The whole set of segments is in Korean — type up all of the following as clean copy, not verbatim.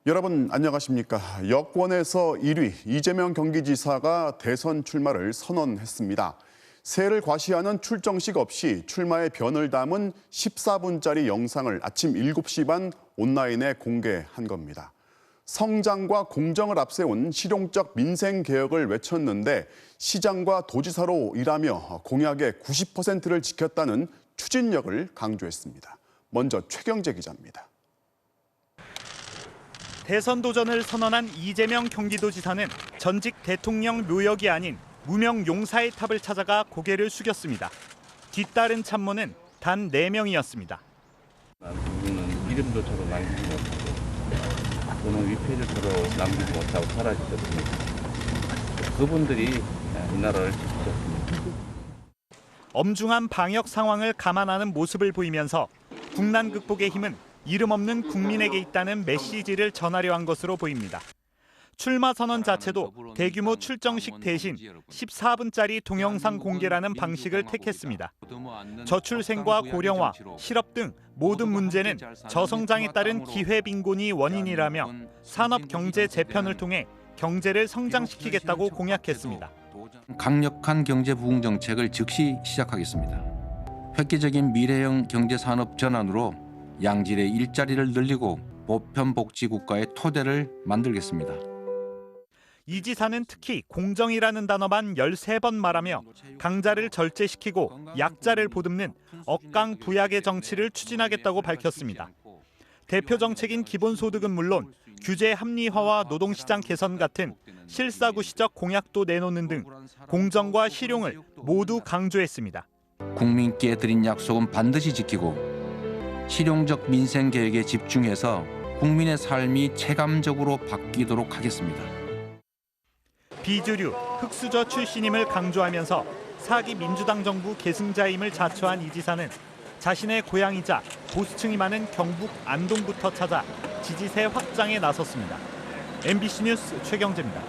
여러분 안녕하십니까? 여권에서 1위 이재명 경기지사가 대선 출마를 선언했습니다. 새해를 과시하는 출정식 없이 출마의 변을 담은 14분짜리 영상을 아침 7시 반 온라인에 공개한 겁니다. 성장과 공정을 앞세운 실용적 민생 개혁을 외쳤는데 시장과 도지사로 일하며 공약의 90%를 지켰다는 추진력을 강조했습니다. 먼저 최경재 기자입니다. 대선 도전을 선언한 이재명 경기도지사는 전직 대통령 묘역이 아닌 무명 용사의 탑을 찾아가 고개를 숙였습니다. 뒤따른 참모는 단 4명이었습니다. 우리는 이름조차도 남기지 못하고 또는 위패조차도 남기지 못하고 사라지거든요. 그분들이 이 나라를 지켰습니다. 엄중한 방역 상황을 감안하는 모습을 보이면서 국난 극복의 힘은 이름 없는 국민에게 있다는 메시지를 전하려 한 것으로 보입니다. 출마 선언 자체도 대규모 출정식 대신 14분짜리 동영상 공개라는 방식을 택했습니다. 저출생과 고령화, 실업 등 모든 문제는 저성장에 따른 기회빈곤이 원인이라며 산업 경제 재편을 통해 경제를 성장시키겠다고 공약했습니다. 강력한 경제 부흥 정책을 즉시 시작하겠습니다. 획기적인 미래형 경제산업 전환으로 양질의 일자리를 늘리고 보편복지국가의 토대를 만들겠습니다. 이 지사는 특히 공정이라는 단어만 13번 말하며 강자를 절제시키고 약자를 보듬는 억강부약의 정치를 추진하겠다고 밝혔습니다. 대표 정책인 기본소득은 물론 규제 합리화와 노동시장 개선 같은 실사구시적 공약도 내놓는 등 공정과 실용을 모두 강조했습니다. 국민께 드린 약속은 반드시 지키고 실용적 민생 계획에 집중해서 국민의 삶이 체감적으로 바뀌도록 하겠습니다. 비주류, 흑수저 출신임을 강조하면서 4기 민주당 정부 계승자임을 자처한 이 지사는 자신의 고향이자 보수층이 많은 경북 안동부터 찾아 지지세 확장에 나섰습니다. MBC 뉴스 최경재입니다.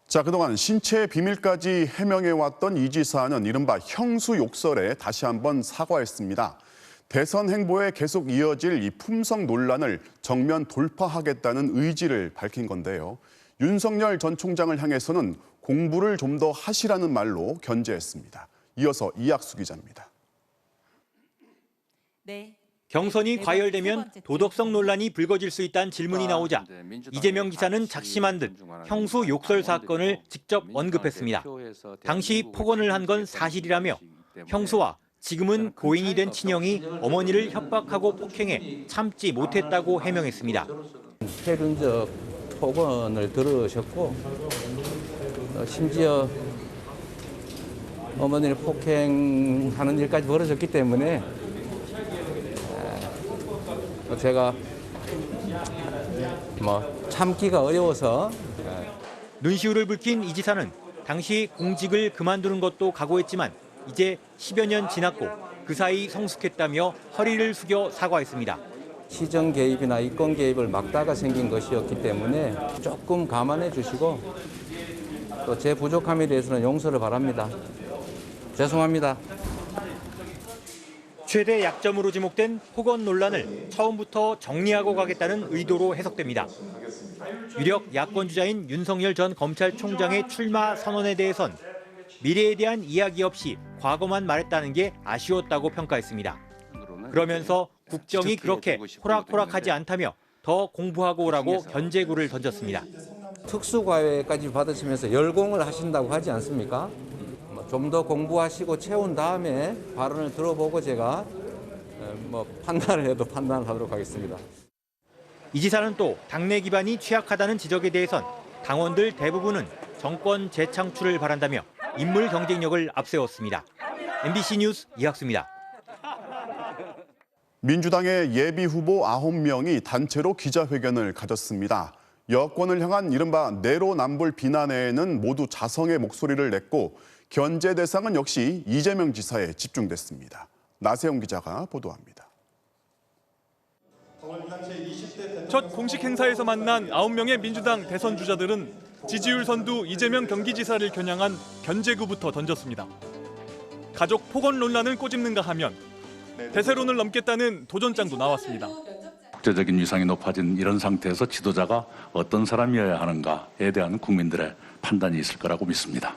자, 그동안 신체 비밀까지 해명해왔던 이 지사는 이른바 형수 욕설에 다시 한번 사과했습니다. 대선 행보에 계속 이어질 이 품성 논란을 정면 돌파하겠다는 의지를 밝힌 건데요. 윤석열 전 총장을 향해서는 공부를 좀 더 하시라는 말로 견제했습니다. 이어서 이학수 기자입니다. 네. 경선이 과열되면 도덕성 논란이 불거질 수 있다는 질문이 나오자 이재명 지사는 작심한 듯 형수 욕설 사건을 직접 언급했습니다. 당시 폭언을 한 건 사실이라며 형수와 지금은 고인이 된 친형이 어머니를 협박하고 폭행해 참지 못했다고 해명했습니다. 폐륜적 폭언을 들으셨고 심지어 어머니를 폭행하는 일까지 벌어졌기 때문에 제가 참기가 어려워서. 눈시울을 붉힌 이 지사는 당시 공직을 그만두는 것도 각오했지만 이제 10여 년 지났고 그 사이 성숙했다며 허리를 숙여 사과했습니다. 시정 개입이나 이권 개입을 막다가 생긴 것이었기 때문에 조금 감안해 주시고 또 제 부족함에 대해서는 용서를 바랍니다. 죄송합니다. 최대 약점으로 지목된 폭언 논란을 처음부터 정리하고 가겠다는 의도로 해석됩니다. 유력 야권주자인 윤석열 전 검찰총장의 출마 선언에 대해선 미래에 대한 이야기 없이 과거만 말했다는 게 아쉬웠다고 평가했습니다. 그러면서 국정이 그렇게 호락호락하지 않다며 더 공부하고 오라고 견제구를 던졌습니다. 특수과외까지 받으시면서 열공을 하신다고 하지 않습니까? 좀 더 공부하시고 채운 다음에 발언을 들어보고 제가 판단을 해도 판단을 하도록 하겠습니다. 이 지사는 또 당내 기반이 취약하다는 지적에 대해선 당원들 대부분은 정권 재창출을 바란다며 인물 경쟁력을 앞세웠습니다. MBC 뉴스 이학수입니다. 민주당의 예비 후보 9명이 단체로 기자회견을 가졌습니다. 여권을 향한 이른바 내로남불 비난에는 모두 자성의 목소리를 냈고 견제 대상은 역시 이재명 지사에 집중됐습니다. 나세영 기자가 보도합니다. 첫 공식 행사에서 만난 9명의 민주당 대선 주자들은 지지율 선두 이재명 경기지사를 겨냥한 견제구부터 던졌습니다. 가족 폭언 논란을 꼬집는가 하면 대세론을 넘겠다는 도전장도 나왔습니다. 국제적인 위상이 높아진 이런 상태에서 지도자가 어떤 사람이어야 하는가에 대한 국민들의 판단이 있을 거라고 믿습니다.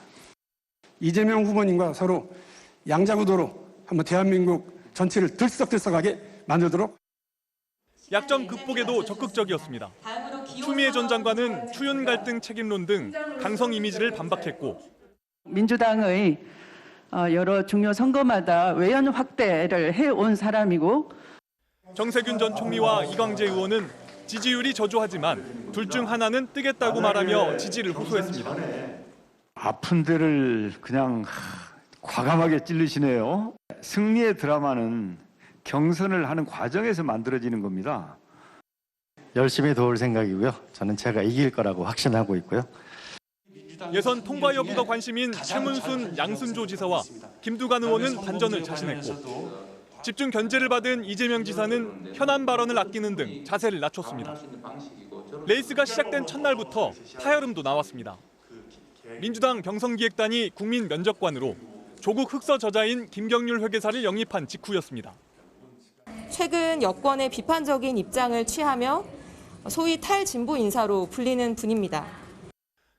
이재명 후보님과 서로 양자구도로 한번 대한민국 전체를 들썩들썩하게 만들도록. 약점 극복에도 적극적이었습니다. 추미애 전 장관은 추윤 갈등 책임론 등 강성 이미지를 반박했고 민주당의 여러 중요 선거마다 외연 확대를 해온 사람이고 정세균 전 총리와 이광재 의원은 지지율이 저조하지만 둘 중 하나는 뜨겠다고 말하며 지지를 호소했습니다. 아픈 데를 그냥 과감하게 찔르시네요. 승리의 드라마는 경선을 하는 과정에서 만들어지는 겁니다. 열심히 도울 생각이고요. 저는 제가 이길 거라고 확신하고 있고요. 예선 통과 여부가 관심인 최문순, 양순조 지사와 김두관 의원은 반전을 자신했고 집중 견제를 받은 이재명 지사는 현안 발언을 아끼는 등 자세를 낮췄습니다. 레이스가 시작된 첫날부터 파열음도 나왔습니다. 민주당 경선기획단이 국민 면접관으로 조국 흑서 저자인 김경률 회계사를 영입한 직후였습니다. 최근 여권의 비판적인 입장을 취하며 소위 탈진보 인사로 불리는 분입니다.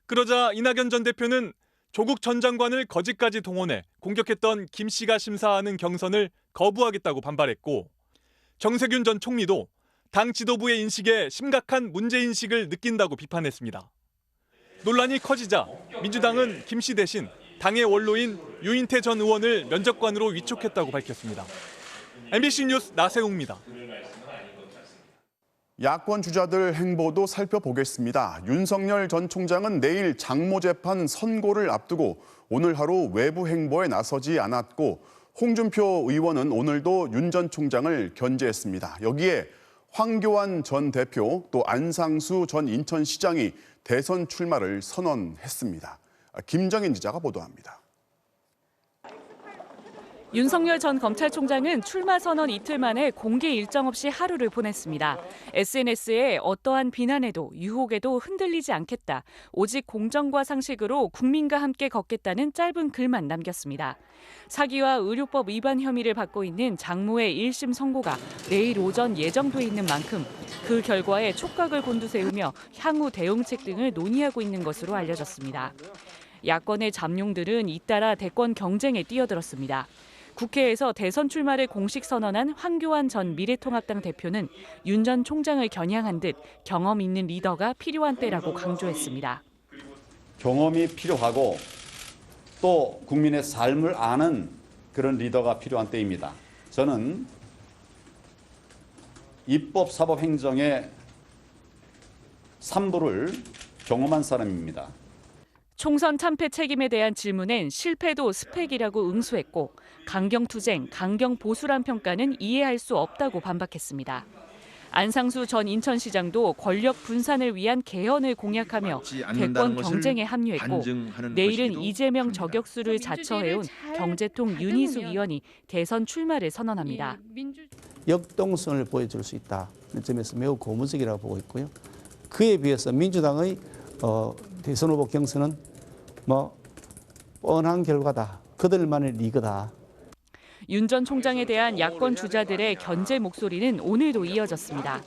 그러자 이낙연 전 대표는 조국 전 장관을 거짓까지 동원해 공격했던 김 씨가 심사하는 경선을 거부하겠다고 반발했고 정세균 전 총리도 당 지도부의 인식에 심각한 문제인식을 느낀다고 비판했습니다. 논란이 커지자 민주당은 김 씨 대신 당의 원로인 유인태 전 의원을 면접관으로 위촉했다고 밝혔습니다. MBC 뉴스 나세웅입니다. 야권 주자들 행보도 살펴보겠습니다. 윤석열 전 총장은 내일 장모 재판 선고를 앞두고 오늘 하루 외부 행보에 나서지 않았고 홍준표 의원은 오늘도 윤 전 총장을 견제했습니다. 여기에 황교안 전 대표 또 안상수 전 인천시장이 대선 출마를 선언했습니다. 김정인 기자가 보도합니다. 윤석열 전 검찰총장은 출마 선언 이틀 만에 공개 일정 없이 하루를 보냈습니다. SNS에 어떠한 비난에도 유혹에도 흔들리지 않겠다. 오직 공정과 상식으로 국민과 함께 걷겠다는 짧은 글만 남겼습니다. 사기와 의료법 위반 혐의를 받고 있는 장모의 1심 선고가 내일 오전 예정돼 있는 만큼 그 결과에 촉각을 곤두세우며 향후 대응책 등을 논의하고 있는 것으로 알려졌습니다. 야권의 잠룡들은 잇따라 대권 경쟁에 뛰어들었습니다. 국회에서 대선 출마를 공식 선언한 황교안 전 미래통합당 대표는 윤 전 총장을 겨냥한 듯 경험 있는 리더가 필요한 때라고 강조했습니다. 경험이 필요하고 또 국민의 삶을 아는 그런 리더가 필요한 때입니다. 저는 입법, 사법, 행정의 3부를 경험한 사람입니다. 총선 참패 책임에 대한 질문엔 실패도 스펙이라고 응수했고 강경투쟁, 강경보수란 평가는 이해할 수 없다고 반박했습니다. 안상수 전 인천시장도 권력 분산을 위한 개헌을 공약하며 대권 경쟁에 합류했고 내일은 이재명 저격수를 자처해온 경제통 윤희숙 의원이 대선 출마를 선언합니다. 역동성을 보여줄 수 있다는 점에서 매우 고무적이라고 보고 있고요. 그에 비해서 민주당의 대선 후보 경선은 뻔한 결과다. 그들만의 리그다. 윤 전 총장에 대한 야권 주자들의 견제 목소리는 오늘도 이어졌습니다.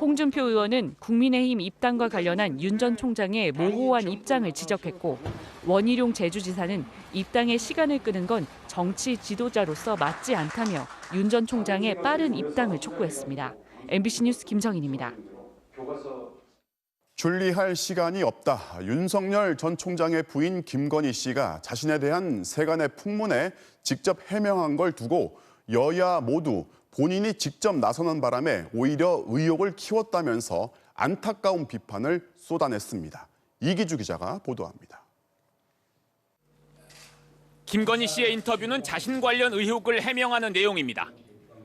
홍준표 의원은 국민의힘 입당과 관련한 윤 전 총장의 모호한 입장을 지적했고 원희룡 제주지사는 입당에 시간을 끄는 건 정치 지도자로서 맞지 않다며 윤 전 총장의 빠른 입당을 촉구했습니다. MBC 뉴스 김정인입니다. 줄리할 시간이 없다. 윤석열 전 총장의 부인 김건희 씨가 자신에 대한 세간의 풍문에 직접 해명한 걸 두고 여야 모두 본인이 직접 나서는 바람에 오히려 의혹을 키웠다면서 안타까운 비판을 쏟아냈습니다. 이기주 기자가 보도합니다. 김건희 씨의 인터뷰는 자신 관련 의혹을 해명하는 내용입니다.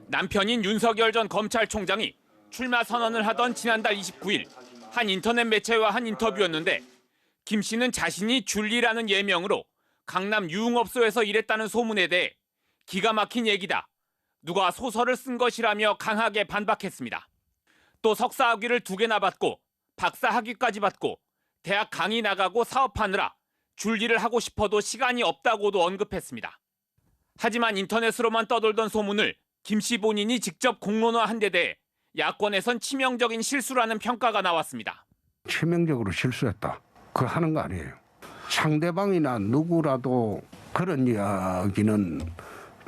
남편인 윤석열 전 검찰총장이 출마 선언을 하던 지난달 29일 한 인터넷 매체와 한 인터뷰였는데 김 씨는 자신이 줄리라는 예명으로 강남 유흥업소에서 일했다는 소문에 대해 기가 막힌 얘기다. 누가 소설을 쓴 것이라며 강하게 반박했습니다. 또 석사 학위를 2개나 받고 박사 학위까지 받고 대학 강의 나가고 사업하느라 줄리를 하고 싶어도 시간이 없다고도 언급했습니다. 하지만 인터넷으로만 떠돌던 소문을 김 씨 본인이 직접 공론화한 데 대해 야권에선 치명적인 실수라는 평가가 나왔습니다. 치명적으로 실수했다. 그거 하는 거 아니에요. 상대방이나 누구라도 그런 이야기는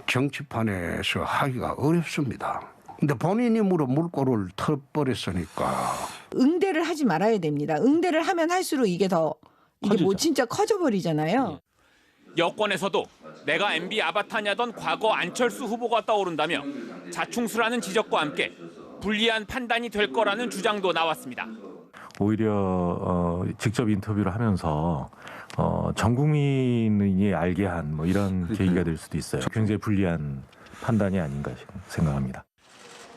정치판에서 하기가 어렵습니다. 근데 본인 힘으로 물꼬를 터버렸으니까. 응대를 하지 말아야 됩니다. 응대를 하면 할수록 이게 뭐 진짜 커져버리잖아요. 여권에서도 내가 MB 아바타냐던 과거 안철수 후보가 떠오른다며 자충수라는 지적과 함께 불리한 판단이 될 거라는 주장도 나왔습니다. 오히려 직접 인터뷰를 하면서 전 국민이 알게 한 뭐 이런 계기가 될 수도 있어요. 굉장히 불리한 판단이 아닌가 생각합니다.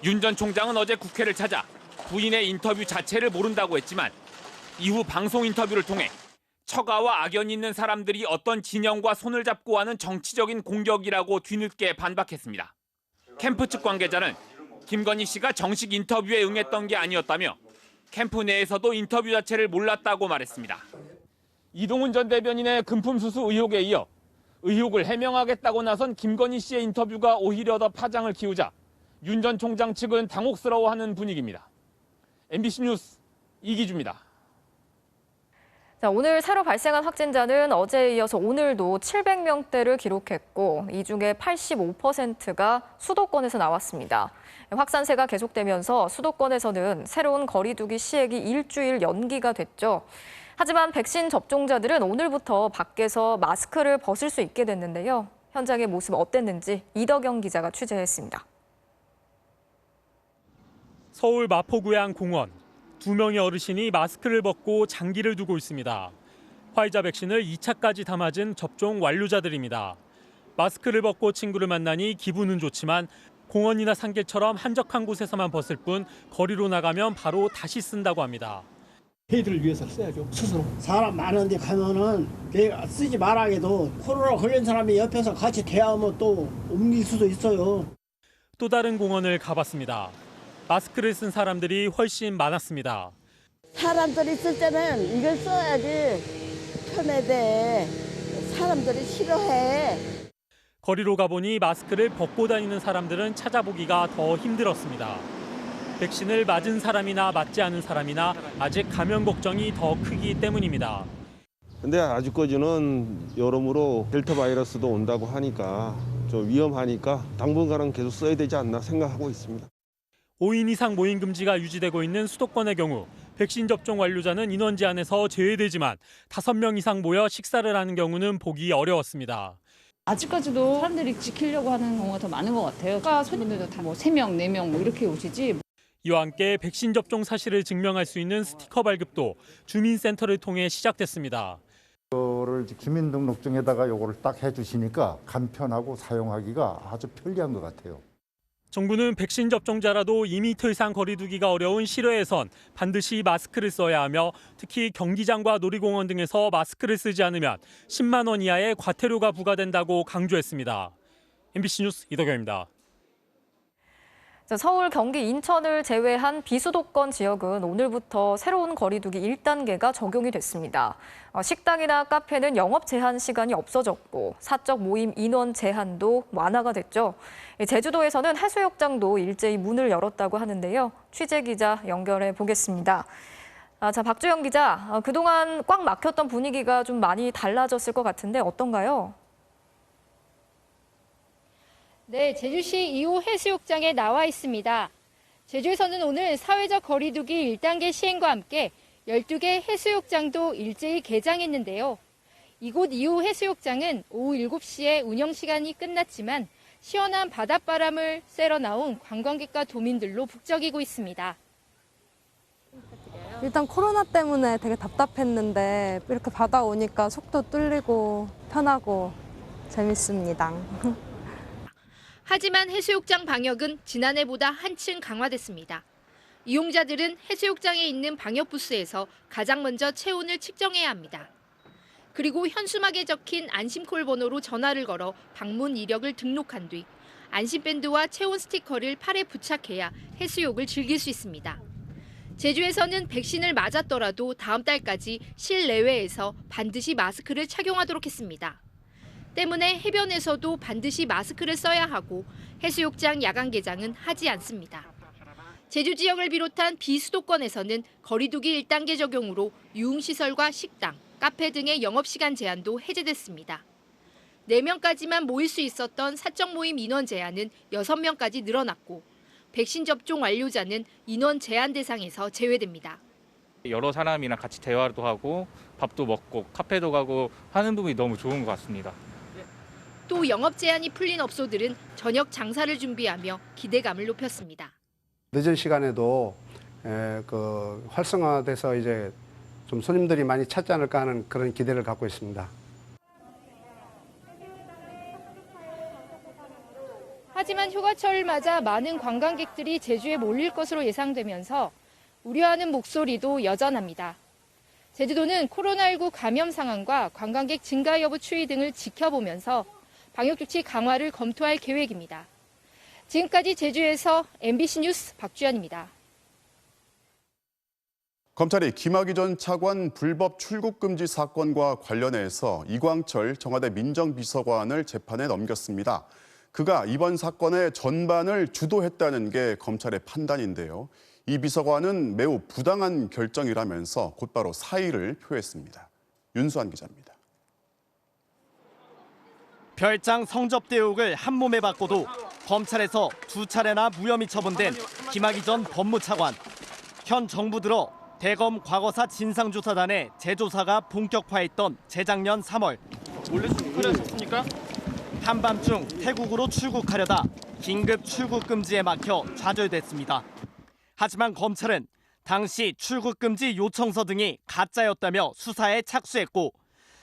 윤 전 총장은 어제 국회를 찾아 부인의 인터뷰 자체를 모른다고 했지만 이후 방송 인터뷰를 통해 처가와 악연이 있는 사람들이 어떤 진영과 손을 잡고 하는 정치적인 공격이라고 뒤늦게 반박했습니다. 캠프 측 관계자는 김건희 씨가 정식 인터뷰에 응했던 게 아니었다며 캠프 내에서도 인터뷰 자체를 몰랐다고 말했습니다. 이동훈 전 대변인의 금품수수 의혹에 이어 의혹을 해명하겠다고 나선 김건희 씨의 인터뷰가 오히려 더 파장을 키우자 윤 전 총장 측은 당혹스러워하는 분위기입니다. MBC 뉴스 이기주입니다. 자, 오늘 새로 발생한 확진자는 어제에 이어서 오늘도 700명대를 기록했고 이 중에 85%가 수도권에서 나왔습니다. 확산세가 계속되면서 수도권에서는 새로운 거리두기 시행이 일주일 연기가 됐죠. 하지만 백신 접종자들은 오늘부터 밖에서 마스크를 벗을 수 있게 됐는데요. 현장의 모습 어땠는지 이덕영 기자가 취재했습니다. 서울 마포구의 공원. 2명의 어르신이 마스크를 벗고 장기를 두고 있습니다. 화이자 백신을 2차까지 다 맞은 접종 완료자들입니다. 마스크를 벗고 친구를 만나니 기분은 좋지만 공원이나 산길처럼 한적한 곳에서만 벗을 뿐 거리로 나가면 바로 다시 쓴다고 합니다. 저희들을 위해서 써야죠. 스스로. 사람 많은 데 가면은 내가 쓰지 말아 해도 코로나 걸린 사람이 옆에서 같이 대하면 또 옮길 수도 있어요. 또 다른 공원을 가봤습니다. 마스크를 쓴 사람들이 훨씬 많았습니다. 사람들이 쓸 때는 이걸 써야지 편해돼. 사람들이 싫어해. 거리로 가보니 마스크를 벗고 다니는 사람들은 찾아보기가 더 힘들었습니다. 백신을 맞은 사람이나 맞지 않은 사람이나 아직 감염 걱정이 더 크기 때문입니다. 근데 아직까지는 여러모로 델타 바이러스도 온다고 하니까 좀 위험하니까 당분간은 계속 써야 되지 않나 생각하고 있습니다. 5인 이상 모임 금지가 유지되고 있는 수도권의 경우 백신 접종 완료자는 인원 제한에서 제외되지만 5명 이상 모여 식사를 하는 경우는 보기 어려웠습니다. 아직까지도 사람들이 지키려고 하는 경우가 더 많은 것 같아요. 아까 손님들도 다 3명, 4명 이렇게 오시지. 이와 함께 백신 접종 사실을 증명할 수 있는 스티커 발급도 주민센터를 통해 시작됐습니다. 이거를 주민등록증에다가 이거를 딱 해주시니까 간편하고 사용하기가 아주 편리한 것 같아요. 정부는 백신 접종자라도 2m 이상 거리두기가 어려운 실외에선 반드시 마스크를 써야 하며 특히 경기장과 놀이공원 등에서 마스크를 쓰지 않으면 10만 원 이하의 과태료가 부과된다고 강조했습니다. MBC 뉴스 이덕영입니다. 서울, 경기, 인천을 제외한 비수도권 지역은 오늘부터 새로운 거리두기 1단계가 적용이 됐습니다. 식당이나 카페는 영업 제한 시간이 없어졌고 사적 모임 인원 제한도 완화가 됐죠. 제주도에서는 해수욕장도 일제히 문을 열었다고 하는데요. 취재 기자 연결해 보겠습니다. 자, 박주영 기자, 그동안 꽉 막혔던 분위기가 좀 많이 달라졌을 것 같은데 어떤가요? 네, 제주시 2호 해수욕장에 나와 있습니다. 제주에서는 오늘 사회적 거리두기 1단계 시행과 함께 12개 해수욕장도 일제히 개장했는데요. 이곳 2호 해수욕장은 오후 7시에 운영 시간이 끝났지만 시원한 바닷바람을 쐬러 나온 관광객과 도민들로 북적이고 있습니다. 일단 코로나 때문에 되게 답답했는데 이렇게 바다 오니까 속도 뚫리고 편하고 재밌습니다. 하지만 해수욕장 방역은 지난해보다 한층 강화됐습니다. 이용자들은 해수욕장에 있는 방역 부스에서 가장 먼저 체온을 측정해야 합니다. 그리고 현수막에 적힌 안심콜 번호로 전화를 걸어 방문 이력을 등록한 뒤 안심밴드와 체온 스티커를 팔에 부착해야 해수욕을 즐길 수 있습니다. 제주에서는 백신을 맞았더라도 다음 달까지 실내외에서 반드시 마스크를 착용하도록 했습니다. 때문에 해변에서도 반드시 마스크를 써야 하고 해수욕장 야간 개장은 하지 않습니다. 제주 지역을 비롯한 비수도권에서는 거리두기 1단계 적용으로 유흥시설과 식당, 카페 등의 영업시간 제한도 해제됐습니다. 4명까지만 모일 수 있었던 사적 모임 인원 제한은 6명까지 늘어났고 백신 접종 완료자는 인원 제한 대상에서 제외됩니다. 여러 사람이랑 같이 대화도 하고 밥도 먹고 카페도 가고 하는 부분이 너무 좋은 것 같습니다. 또 영업 제한이 풀린 업소들은 저녁 장사를 준비하며 기대감을 높였습니다. 늦은 시간에도 활성화돼서 이제 좀 손님들이 많이 찾지 않을까 하는 그런 기대를 갖고 있습니다. 하지만 휴가철을 맞아 많은 관광객들이 제주에 몰릴 것으로 예상되면서 우려하는 목소리도 여전합니다. 제주도는 코로나19 감염 상황과 관광객 증가 여부 추이 등을 지켜보면서 방역조치 강화를 검토할 계획입니다. 지금까지 제주에서 MBC 뉴스 박주연입니다. 검찰이 김학의 전 차관 불법 출국 금지 사건과 관련해서 이광철 청와대 민정비서관을 재판에 넘겼습니다. 그가 이번 사건의 전반을 주도했다는 게 검찰의 판단인데요. 이 비서관은 매우 부당한 결정이라면서 곧바로 사의를 표했습니다. 윤수환 기자입니다. 별장 성접대 의혹을 한몸에 받고도 검찰에서 2차례나 무혐의 처분된 김학의 전 법무차관. 현 정부 들어 대검 과거사 진상조사단의 재조사가 본격화했던 재작년 3월. 원래 출국하셨습니까? 한밤중 태국으로 출국하려다 긴급 출국 금지에 막혀 좌절됐습니다. 하지만 검찰은 당시 출국 금지 요청서 등이 가짜였다며 수사에 착수했고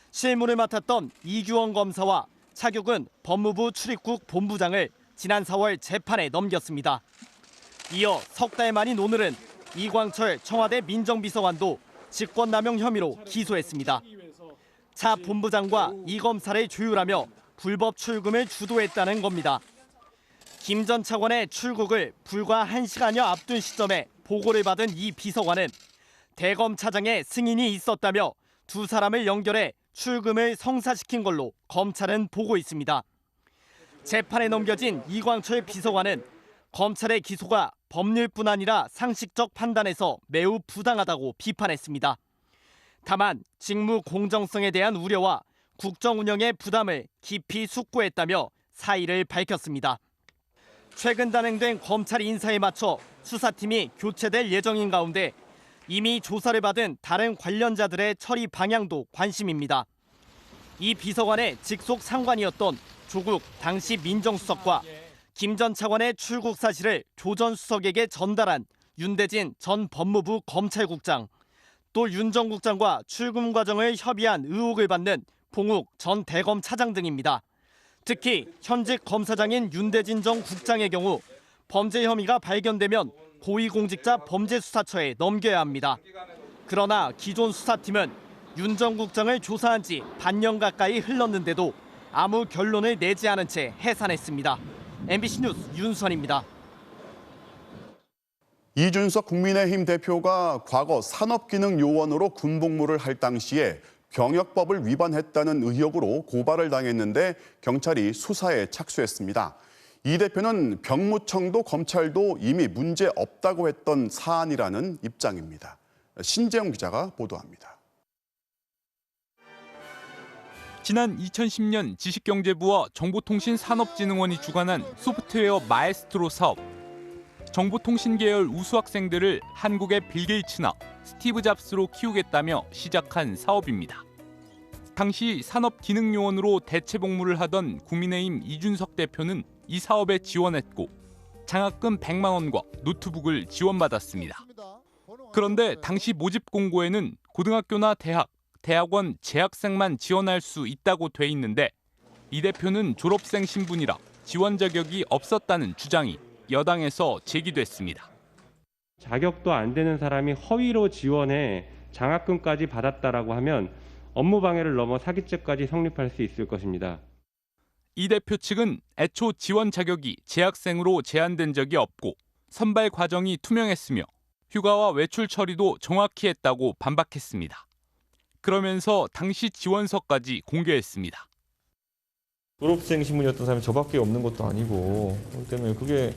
실무를 맡았던 이규원 검사와 차규근 법무부 출입국 본부장을 지난 4월 재판에 넘겼습니다. 이어 석 달 만인 오늘은 이광철 청와대 민정비서관도 직권남용 혐의로 기소했습니다. 차 본부장과 이 검사를 조율하며 불법 출금을 주도했다는 겁니다. 김 전 차관의 출국을 불과 1시간여 앞둔 시점에 보고를 받은 이 비서관은 대검 차장의 승인이 있었다며 두 사람을 연결해 출금을 성사시킨 걸로 검찰은 보고 있습니다. 재판에 넘겨진 이광철 비서관은 검찰의 기소가 법률뿐 아니라 상식적 판단에서 매우 부당하다고 비판했습니다. 다만 직무 공정성에 대한 우려와 국정 운영의 부담을 깊이 숙고했다며 사의를 밝혔습니다. 최근 단행된 검찰 인사에 맞춰 수사팀이 교체될 예정인 가운데 이미 조사를 받은 다른 관련자들의 처리 방향도 관심입니다. 이 비서관의 직속 상관이었던 조국 당시 민정수석과 김 전 차관의 출국 사실을 조 전 수석에게 전달한 윤대진 전 법무부 검찰국장, 또 윤 전 국장과 출금 과정을 협의한 의혹을 받는 봉욱 전 대검 차장 등입니다. 특히 현직 검사장인 윤대진 전 국장의 경우 범죄 혐의가 발견되면 고위공직자 범죄수사처에 넘겨야 합니다. 그러나 기존 수사팀은 윤 전 국장을 조사한 지 반년 가까이 흘렀는데도 아무 결론을 내지 않은 채 해산했습니다. MBC 뉴스 윤선입니다. 이준석 국민의힘 대표가 과거 산업기능요원으로 군복무를 할 당시에 병역법을 위반했다는 의혹으로 고발을 당했는데 경찰이 수사에 착수했습니다. 이 대표는 병무청도 검찰도 이미 문제 없다고 했던 사안이라는 입장입니다. 신재영 기자가 보도합니다. 지난 2010년 지식경제부와 정보통신산업진흥원이 주관한 소프트웨어 마에스트로 사업. 정보통신 계열 우수 학생들을 한국의 빌 게이츠나 스티브 잡스로 키우겠다며 시작한 사업입니다. 당시 산업기능요원으로 대체 복무를 하던 국민의힘 이준석 대표는 이 사업에 지원했고 장학금 100만 원과 노트북을 지원받았습니다. 그런데 당시 모집 공고에는 고등학교나 대학원 재학생만 지원할 수 있다고 돼 있는데 이 대표는 졸업생 신분이라 지원 자격이 없었다는 주장이 여당에서 제기됐습니다. 자격도 안 되는 사람이 허위로 지원해 장학금까지 받았다라고 하면 업무방해를 넘어 사기죄까지 성립할 수 있을 것입니다. 이 대표 측은 애초 지원 자격이 재학생으로 제한된 적이 없고 선발 과정이 투명했으며 휴가와 외출 처리도 정확히 했다고 반박했습니다. 그러면서 당시 지원서까지 공개했습니다. 졸업생 신분이었던 사람이 저밖에 없는 것도 아니고 그렇기 때문에 그게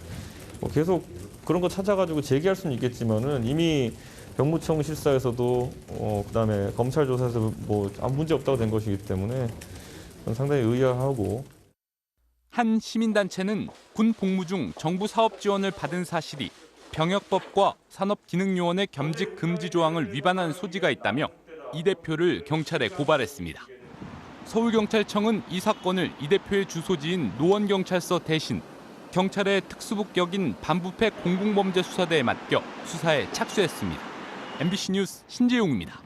계속 그런 거 찾아가지고 제기할 수는 있겠지만은 이미 병무청 실사에서도 그다음에 검찰 조사에서 뭐 아무 문제 없다고 된 것이기 때문에 상당히 의아하고. 한 시민단체는 군 복무 중 정부 사업 지원을 받은 사실이 병역법과 산업기능요원의 겸직 금지 조항을 위반한 소지가 있다며 이 대표를 경찰에 고발했습니다. 서울경찰청은 이 사건을 이 대표의 주소지인 노원경찰서 대신 경찰의 특수부격인 반부패 공공범죄수사대에 맡겨 수사에 착수했습니다. MBC 뉴스 신재용입니다.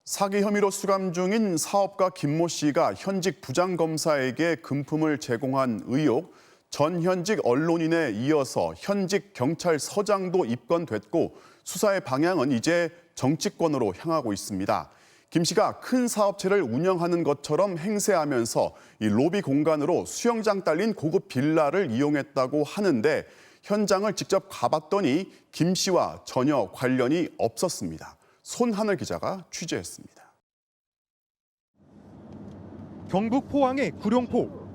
사기 혐의로 수감 중인 사업가 김모 씨가 현직 부장검사에게 금품을 제공한 의혹, 전현직 언론인에 이어서 현직 경찰서장도 입건됐고 수사의 방향은 이제 정치권으로 향하고 있습니다. 김 씨가 큰 사업체를 운영하는 것처럼 행세하면서 이 로비 공간으로 수영장 딸린 고급 빌라를 이용했다고 하는데 현장을 직접 가봤더니 김 씨와 전혀 관련이 없었습니다. 손하늘 기자가 취재했습니다. 경북 포항의 구룡포.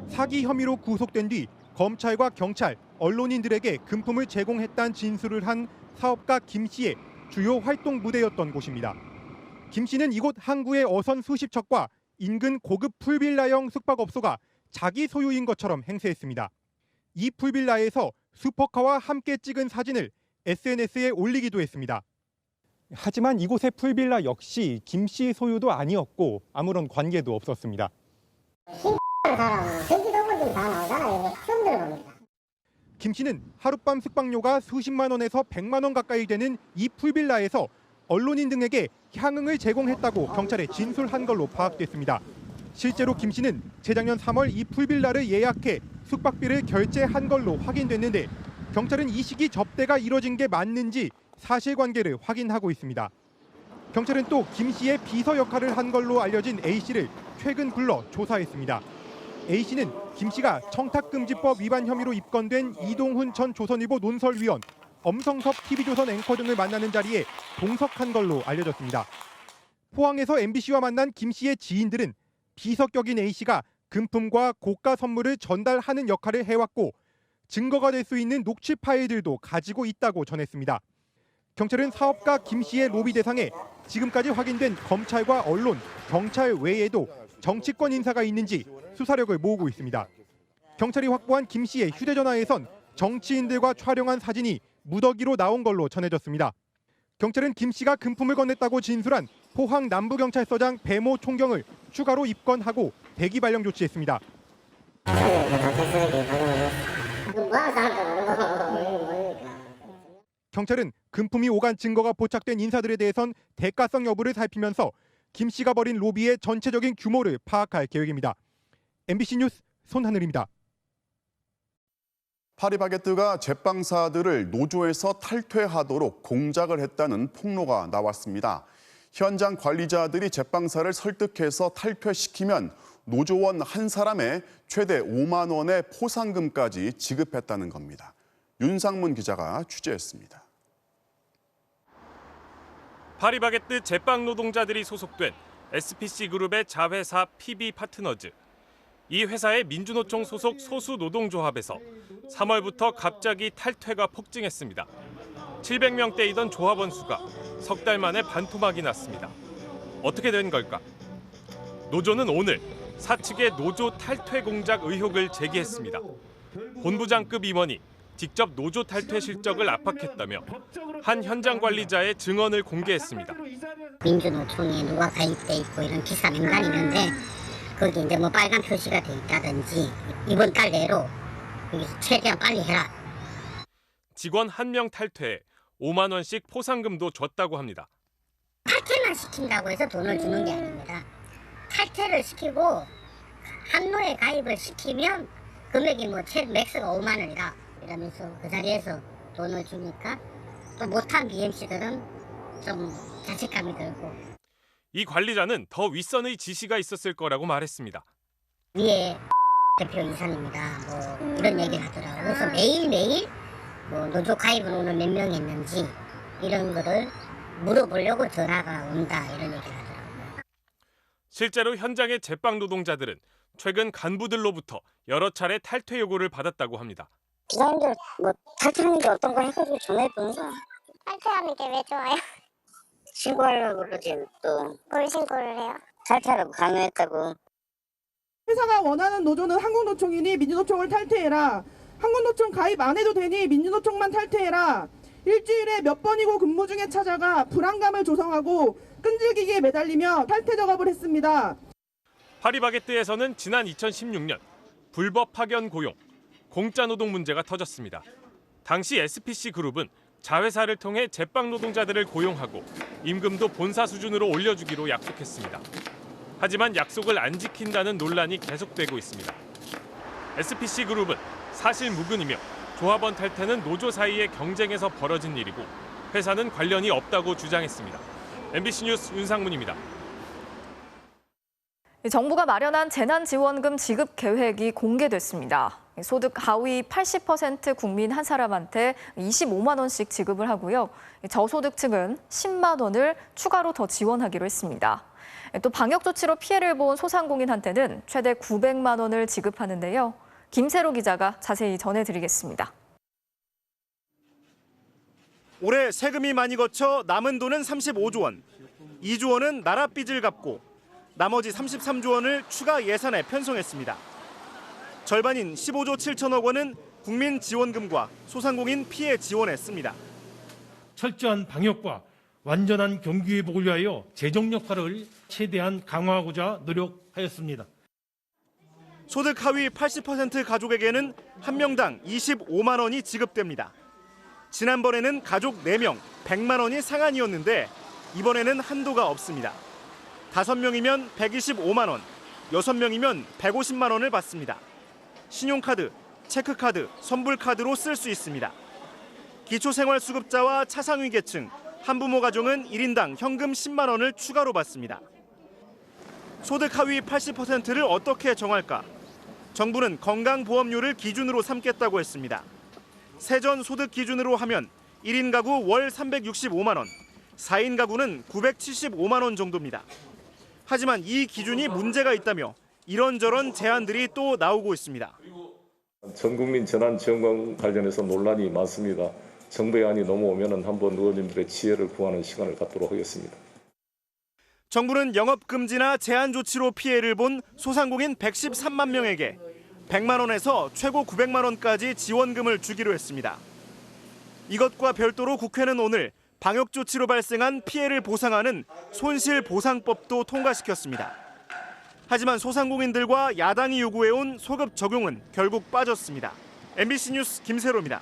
사기 혐의로 구속된 뒤 검찰과 경찰, 언론인들에게 금품을 제공했다는 진술을 한 사업가 김 씨의 주요 활동 무대였던 곳입니다. 김 씨는 이곳 항구의 어선 수십 척과 인근 고급 풀빌라형 숙박업소가 자기 소유인 것처럼 행세했습니다. 이 풀빌라에서 슈퍼카와 함께 찍은 사진을 SNS에 올리기도 했습니다. 하지만 이곳의 풀빌라 역시 김 씨 소유도 아니었고 아무런 관계도 없었습니다. 김 씨는 하룻밤 숙박료가 수십만 원에서 100만 원 가까이 되는 이 풀빌라에서 언론인 등에게 향응을 제공했다고 경찰에 진술한 걸로 파악됐습니다. 실제로 김 씨는 재작년 3월 이 풀빌라를 예약해 숙박비를 결제한 걸로 확인됐는데 경찰은 이 시기 접대가 이뤄진 게 맞는지 사실관계를 확인하고 있습니다. 경찰은 또 김 씨의 비서 역할을 한 걸로 알려진 A 씨를 최근 불러 조사했습니다. A 씨는 김 씨가 청탁금지법 위반 혐의로 입건된 이동훈 전 조선일보 논설위원, 엄성섭 TV조선 앵커 등을 만나는 자리에 동석한 걸로 알려졌습니다. 포항에서 MBC와 만난 김 씨의 지인들은 비석격인 A 씨가 금품과 고가 선물을 전달하는 역할을 해왔고 증거가 될 수 있는 녹취 파일들도 가지고 있다고 전했습니다. 경찰은 사업가 김 씨의 로비 대상에 지금까지 확인된 검찰과 언론, 경찰 외에도 정치권 인사가 있는지 수사력을 모으고 있습니다. 경찰이 확보한 김 씨의 휴대전화에선 정치인들과 촬영한 사진이 무더기로 나온 걸로 전해졌습니다. 경찰은 김 씨가 금품을 건넸다고 진술한 포항 남부경찰서장 배모 총경을 추가로 입건하고 대기 발령 조치했습니다. 경찰은 금품이 오간 증거가 포착된 인사들에 대해선 대가성 여부를 살피면서 김 씨가 벌인 로비의 전체적인 규모를 파악할 계획입니다. MBC 뉴스 손하늘입니다. 파리바게뜨가 제빵사들을 노조에서 탈퇴하도록 공작을 했다는 폭로가 나왔습니다. 현장 관리자들이 제빵사를 설득해서 탈퇴시키면 노조원 한 사람에 최대 5만 원의 포상금까지 지급했다는 겁니다. 윤상문 기자가 취재했습니다. 파리바게뜨 제빵 노동자들이 소속된 SPC그룹의 자회사 PB파트너즈. 이 회사의 민주노총 소속 소수노동조합에서 3월부터 갑자기 탈퇴가 폭증했습니다. 700명대이던 조합원 수가 석 달 만에 반토막이 났습니다. 어떻게 된 걸까? 노조는 오늘 사측의 노조 탈퇴 공작 의혹을 제기했습니다. 본부장급 임원이 직접 노조 탈퇴 실적을 압박했다며 한 현장 관리자의 증언을 공개했습니다. 민주노총에 누가 가입돼 있고 이런 기사 명단이 있는데 거기 이제 뭐 빨간 표시가 돼 있다든지 이번 달 내로 최대한 빨리 해라. 직원 1명 탈퇴에 5만 원씩 포상금도 줬다고 합니다. 탈퇴만 시킨다고 해서 돈을 주는 게 아닙니다. 탈퇴를 시키고 한노에 가입을 시키면 금액이 뭐 맥스가 5만 원이다 이러면서 그 자리에서 돈을 주니까 또 못한 BMC들은 좀 자책감이 들고. 이 관리자는 더 윗선의 지시가 있었을 거라고 말했습니다. 위에 대표 이사입니다. 뭐 이런 얘기를 하더라고요. 그래서 매일매일 뭐 노조 가입은 오늘 몇 명 했는지 이런 거를 물어보려고 전화가 온다 이런 얘기를 하더라고요. 실제로 현장의 제빵 노동자들은 최근 간부들로부터 여러 차례 탈퇴 요구를 받았다고 합니다. 기사님들 뭐 탈퇴하는 게 어떤 거 해가지고 전화해보는 거야. 탈퇴하는 게 왜 좋아요? 신고하려고 그러지 또. 뭘 신고를 해요? 탈퇴하라고 강요했다고. 회사가 원하는 노조는 한국노총이니 민주노총을 탈퇴해라. 한국노총 가입 안 해도 되니 민주노총만 탈퇴해라. 일주일에 몇 번이고 근무 중에 찾아가 불안감을 조성하고 끈질기게 매달리며 탈퇴 작업을 했습니다. 파리바게뜨에서는 지난 2016년 불법 파견 고용, 공짜 노동 문제가 터졌습니다. 당시 SPC 그룹은 자회사를 통해 제빵 노동자들을 고용하고 임금도 본사 수준으로 올려주기로 약속했습니다. 하지만 약속을 안 지킨다는 논란이 계속되고 있습니다. SPC 그룹은 사실 무근이며 조합원 탈퇴는 노조 사이의 경쟁에서 벌어진 일이고 회사는 관련이 없다고 주장했습니다. MBC 뉴스 윤상문입니다. 정부가 마련한 재난지원금 지급 계획이 공개됐습니다. 소득 하위 80% 국민 한 사람한테 25만 원씩 지급을 하고요. 저소득층은 10만 원을 추가로 더 지원하기로 했습니다. 또 방역 조치로 피해를 본 소상공인한테는 최대 900만 원을 지급하는데요. 김세로 기자가 자세히 전해드리겠습니다. 올해 세금이 많이 거쳐 남은 돈은 35조 원. 2조 원은 나라 빚을 갚고 나머지 33조 원을 추가 예산에 편성했습니다. 절반인 15조 7천억 원은 국민 지원금과 소상공인 피해 지원에 씁니다. 철저한 방역과 완전한 경기 회복을 위하여 재정 역할을 최대한 강화하고자 노력하였습니다. 소득 하위 80% 가족에게는 한 명당 25만 원이 지급됩니다. 지난번에는 가족 4명 100만 원이 상한이었는데 이번에는 한도가 없습니다. 5명이면 125만 원, 6명이면 150만 원을 받습니다. 신용카드, 체크카드, 선불카드로 쓸 수 있습니다. 기초생활수급자와 차상위계층, 한부모 가정은 1인당 현금 10만 원을 추가로 받습니다. 소득 하위 80%를 어떻게 정할까? 정부는 건강보험료를 기준으로 삼겠다고 했습니다. 세전 소득 기준으로 하면 1인 가구 월 365만 원, 4인 가구는 975만 원 정도입니다. 하지만 이 기준이 문제가 있다며 이런저런 제안들이 또 나오고 있습니다. 전국민 재난지원금 관련해서 논란이 많습니다. 정부의 안이 넘어오면 한번 의원님들의 지혜를 구하는 시간을 갖도록 하겠습니다. 정부는 영업금지나 제한 조치로 피해를 본 소상공인 113만 명에게 100만 원에서 최고 900만 원까지 지원금을 주기로 했습니다. 이것과 별도로 국회는 오늘 방역 조치로 발생한 피해를 보상하는 손실보상법도 통과시켰습니다. 하지만 소상공인들과 야당이 요구해온 소급 적용은 결국 빠졌습니다. MBC 뉴스 김세로입니다.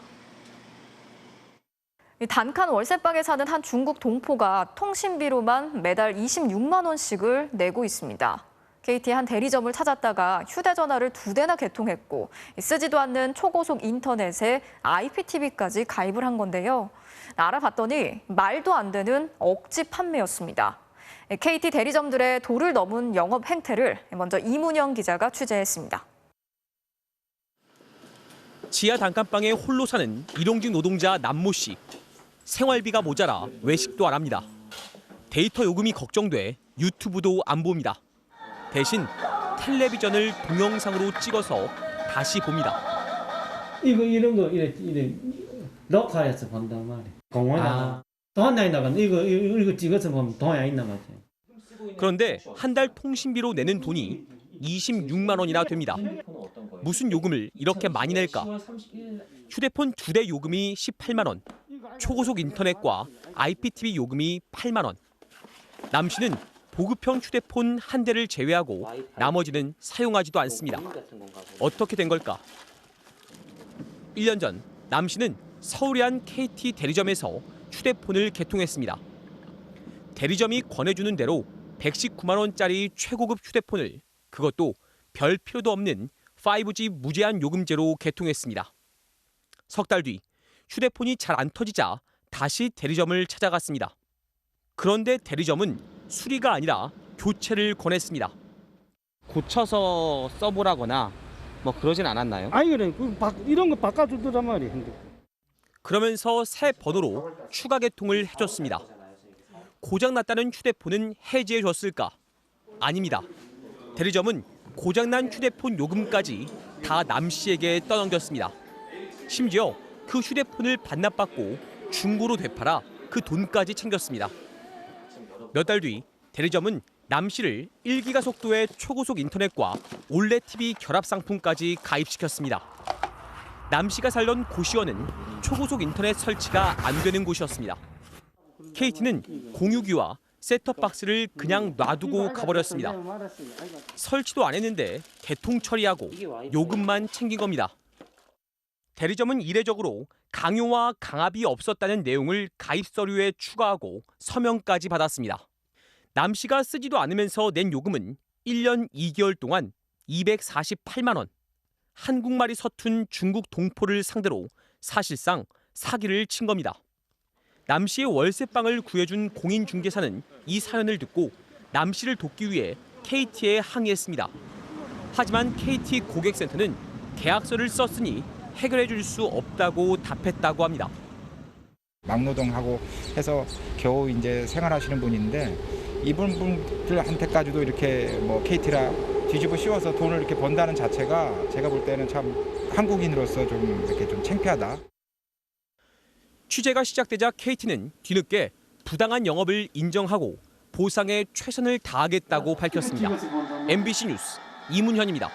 단칸 월세방에 사는 한 중국 동포가 통신비로만 매달 26만 원씩을 내고 있습니다. KT의 한 대리점을 찾았다가 휴대전화를 2대나 개통했고 쓰지도 않는 초고속 인터넷에 IPTV까지 가입을 한 건데요. 알아봤더니 말도 안 되는 억지 판매였습니다. KT 대리점들의 도를 넘은 영업 행태를 먼저 이문영 기자가 취재했습니다. 지하 단칸방에 홀로 사는 일용직 노동자 남모 씨. 생활비가 모자라 외식도 안 합니다. 데이터 요금이 걱정돼 유튜브도 안 봅니다. 대신 텔레비전을 동영상으로 찍어서 다시 봅니다. 이런 거 녹화해서 본단 말이야. 공원에 돈 많이 나가는 이거 찍어서 보면 돈이 있나 맞지. 그런데 한 달 통신비로 내는 돈이 26만 원이나 됩니다. 무슨 요금을 이렇게 많이 낼까? 휴대폰 2대 요금이 18만 원, 초고속 인터넷과 IPTV 요금이 8만 원. 남 씨는 보급형 휴대폰 한 대를 제외하고 나머지는 사용하지도 않습니다. 어떻게 된 걸까? 1년 전 남 씨는 서울의 한 KT 대리점에서 휴대폰을 개통했습니다. 대리점이 권해주는 대로 119만 원짜리 최고급 휴대폰을 그것도 별 필요도 없는 5G 무제한 요금제로 개통했습니다. 석 달 뒤 휴대폰이 잘 안 터지자 다시 대리점을 찾아갔습니다. 그런데 대리점은 수리가 아니라 교체를 권했습니다. 고쳐서 써보라거나 뭐 그러진 않았나요? 아니 그래 이런 거 바꿔주더란 말이야. 그러면서 새 번호로 추가 개통을 해줬습니다. 고장났다는 휴대폰은 해지해줬을까? 아닙니다. 대리점은 고장난 휴대폰 요금까지 다 남 씨에게 떠넘겼습니다. 심지어 그 휴대폰을 반납받고 중고로 되팔아 그 돈까지 챙겼습니다. 몇 달 뒤 대리점은 남 씨를 1기가 속도의 초고속 인터넷과 올레 TV 결합 상품까지 가입시켰습니다. 남 씨가 살던 고시원은 초고속 인터넷 설치가 안 되는 곳이었습니다. KT는 공유기와 셋톱박스를 그냥 놔두고 가버렸습니다. 설치도 안 했는데 개통 처리하고 요금만 챙긴 겁니다. 대리점은 이례적으로 강요와 강압이 없었다는 내용을 가입 서류에 추가하고 서명까지 받았습니다. 남 씨가 쓰지도 않으면서 낸 요금은 1년 2개월 동안 248만 원. 한국말이 서툰 중국 동포를 상대로 사실상 사기를 친 겁니다. 남 씨의 월세방을 구해준 공인중개사는 이 사연을 듣고 남 씨를 돕기 위해 KT에 항의했습니다. 하지만 KT 고객센터는 계약서를 썼으니 해결해 줄 수 없다고 답했다고 합니다. 막노동하고 해서 겨우 이제 생활하시는 분인데 이분들한테까지도 이렇게 뭐 KT라 뒤집어 씌워서 돈을 이렇게 번다는 자체가 제가 볼 때는 참 한국인으로서 좀 이렇게 좀 창피하다. 취재가 시작되자 KT는 뒤늦게 부당한 영업을 인정하고 보상에 최선을 다하겠다고 밝혔습니다. MBC 뉴스 이문현입니다.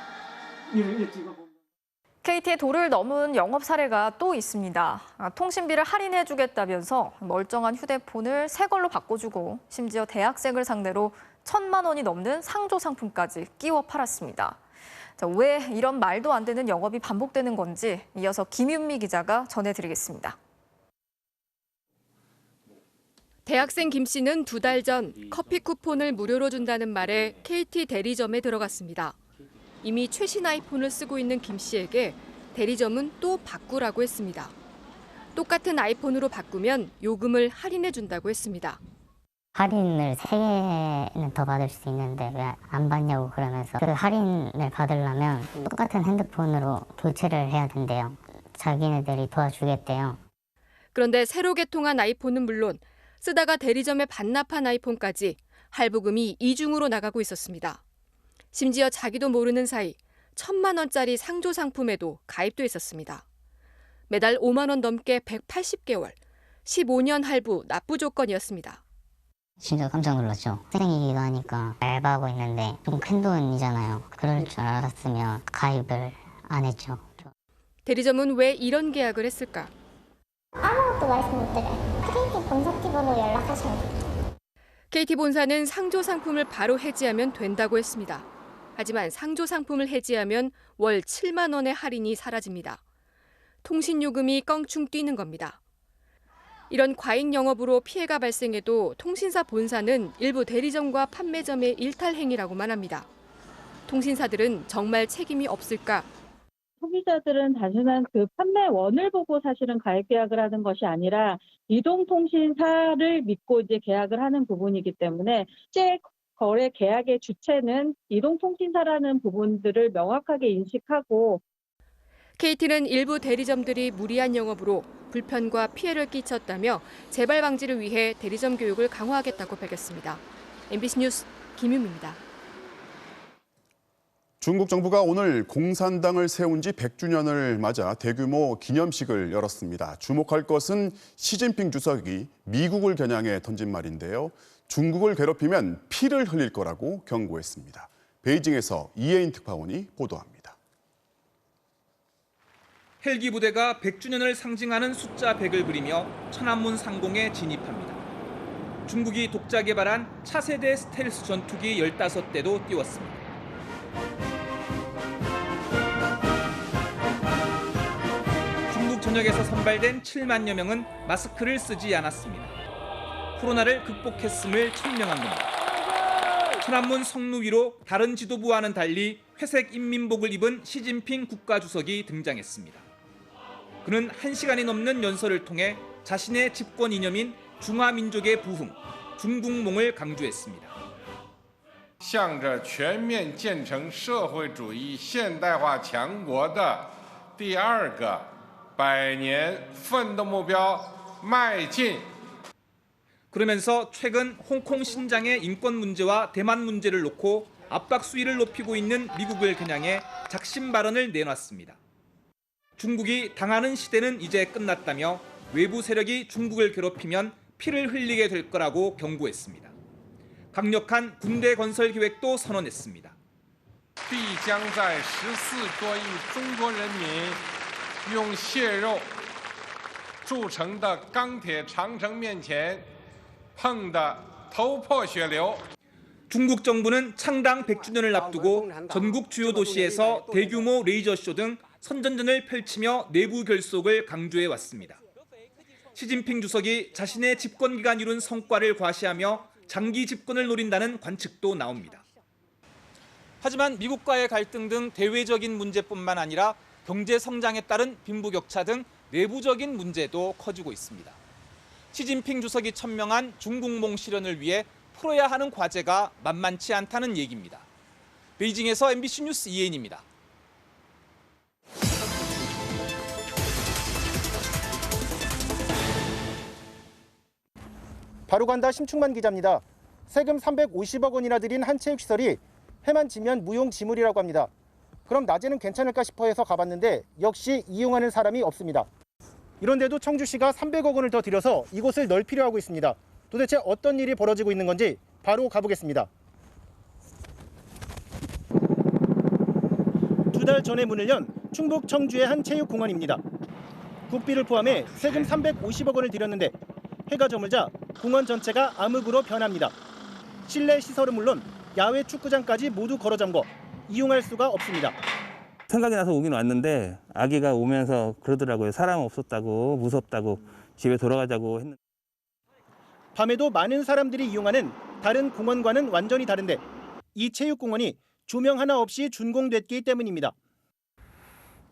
KT의 도를 넘은 영업 사례가 또 있습니다. 통신비를 할인해주겠다면서 멀쩡한 휴대폰을 새 걸로 바꿔주고 심지어 대학생을 상대로 1,000만 원이 넘는 상조 상품까지 끼워 팔았습니다. 왜 이런 말도 안 되는 영업이 반복되는 건지 이어서 김윤미 기자가 전해드리겠습니다. 대학생 김 씨는 2달 전 커피 쿠폰을 무료로 준다는 말에 KT 대리점에 들어갔습니다. 이미 최신 아이폰을 쓰고 있는 김 씨에게 대리점은 또 바꾸라고 했습니다. 똑같은 아이폰으로 바꾸면 요금을 할인해 준다고 했습니다. 할인을 3개는 더 받을 수 있는데 왜 안 받냐고 그러면서 그 할인을 받으려면 똑같은 핸드폰으로 교체를 해야 된대요. 자기네들이 도와주겠대요. 그런데 새로 개통한 아이폰은 물론 쓰다가 대리점에 반납한 아이폰까지 할부금이 이중으로 나가고 있었습니다. 심지어 자기도 모르는 사이 1,000만 원짜리 상조 상품에도 가입돼 있었습니다. 매달 5만 원 넘게 180개월, 15년 할부 납부 조건이었습니다. 진짜 깜짝 놀랐죠. 학생이기도 하니까 알바하고 있는데 좀 큰 돈이잖아요. 그럴 줄 알았으면 가입을 안 했죠. 대리점은 왜 이런 계약을 했을까? 아무것도 말씀 못 드려요. KT 본사팀으로 연락하시면 돼요. KT 본사는 상조 상품을 바로 해지하면 된다고 했습니다. 하지만 상조 상품을 해지하면 월 7만 원의 할인이 사라집니다. 통신요금이 껑충 뛰는 겁니다. 이런 과잉 영업으로 피해가 발생해도 통신사 본사는 일부 대리점과 판매점의 일탈 행위라고만 합니다. 통신사들은 정말 책임이 없을까? 소비자들은 단순한 그 판매원을 보고 사실은 가입 계약을 하는 것이 아니라 이동통신사를 믿고 이제 계약을 하는 부분이기 때문에 실제 거래 계약의 주체는 이동통신사라는 부분들을 명확하게 인식하고 KT는 일부 대리점들이 무리한 영업으로 불편과 피해를 끼쳤다며 재발 방지를 위해 대리점 교육을 강화하겠다고 밝혔습니다. MBC 뉴스 김윤미입니다. 중국 정부가 오늘 공산당을 세운 지 100주년을 맞아 대규모 기념식을 열었습니다. 주목할 것은 시진핑 주석이 미국을 겨냥해 던진 말인데요. 중국을 괴롭히면 피를 흘릴 거라고 경고했습니다. 베이징에서 이혜인 특파원이 보도합니다. 헬기 부대가 100주년을 상징하는 숫자 100을 그리며 천안문 상공에 진입합니다. 중국이 독자 개발한 차세대 스텔스 전투기 15대도 띄웠습니다. 중국 전역에서 선발된 7만여 명은 마스크를 쓰지 않았습니다. 코로나를 극복했음을 천명한 겁니다. 천안문 성루 위로 다른 지도부와는 달리 회색 인민복을 입은 시진핑 국가주석이 등장했습니다. 그는 1시간이 넘는 연설을 통해 자신의 집권 이념인 중화민족의 부흥, 중국몽을 강조했습니다. 向着全面建成社会主义现代化强国的第2个100年奋斗目标迈进. 그러면서 최근 홍콩 신장의 인권 문제와 대만 문제를 놓고 압박 수위를 높이고 있는 미국을 겨냥해 작심 발언을 내놨습니다. 중국이 당하는 시대는 이제 끝났다며 외부 세력이 중국을 괴롭히면 피를 흘리게 될 거라고 경고했습니다. 강력한 군대 건설 계획도 선언했습니다. 必将在14多亿中国人民用血肉铸成的钢铁长城面前碰得头破血流。 중국 정부는 창당 100주년을 앞두고 전국 주요 도시에서 대규모 레이저쇼 등 선전전을 펼치며 내부 결속을 강조해 왔습니다. 시진핑 주석이 자신의 집권 기간 이룬 성과를 과시하며 장기 집권을 노린다는 관측도 나옵니다. 하지만 미국과의 갈등 등 대외적인 문제뿐만 아니라 경제 성장에 따른 빈부격차 등 내부적인 문제도 커지고 있습니다. 시진핑 주석이 천명한 중국몽 실현을 위해 풀어야 하는 과제가 만만치 않다는 얘기입니다. 베이징에서 MBC 뉴스 이혜인입니다. 바로간다 심충만 기자입니다. 세금 350억 원이나 들인 한 체육시설이 해만 지면 무용지물이라고 합니다. 그럼 낮에는 괜찮을까 싶어 해서 가봤는데 역시 이용하는 사람이 없습니다. 이런데도 청주시가 300억 원을 더 들여서 이곳을 넓히려 하고 있습니다. 도대체 어떤 일이 벌어지고 있는 건지 바로 가보겠습니다. 2달 전에 문을 연 충북 청주의 한 체육공원입니다. 국비를 포함해 세금 350억 원을 들였는데 해가 저물자 공원 전체가 암흑으로 변합니다. 실내 시설은 물론 야외 축구장까지 모두 걸어 잠궈 이용할 수가 없습니다. 생각이 나서 오긴 왔는데 아기가 오면서 그러더라고요. 사람 없었다고 무섭다고 집에 돌아가자고 했는데. 밤에도 많은 사람들이 이용하는 다른 공원과는 완전히 다른데 이 체육공원이 조명 하나 없이 준공됐기 때문입니다.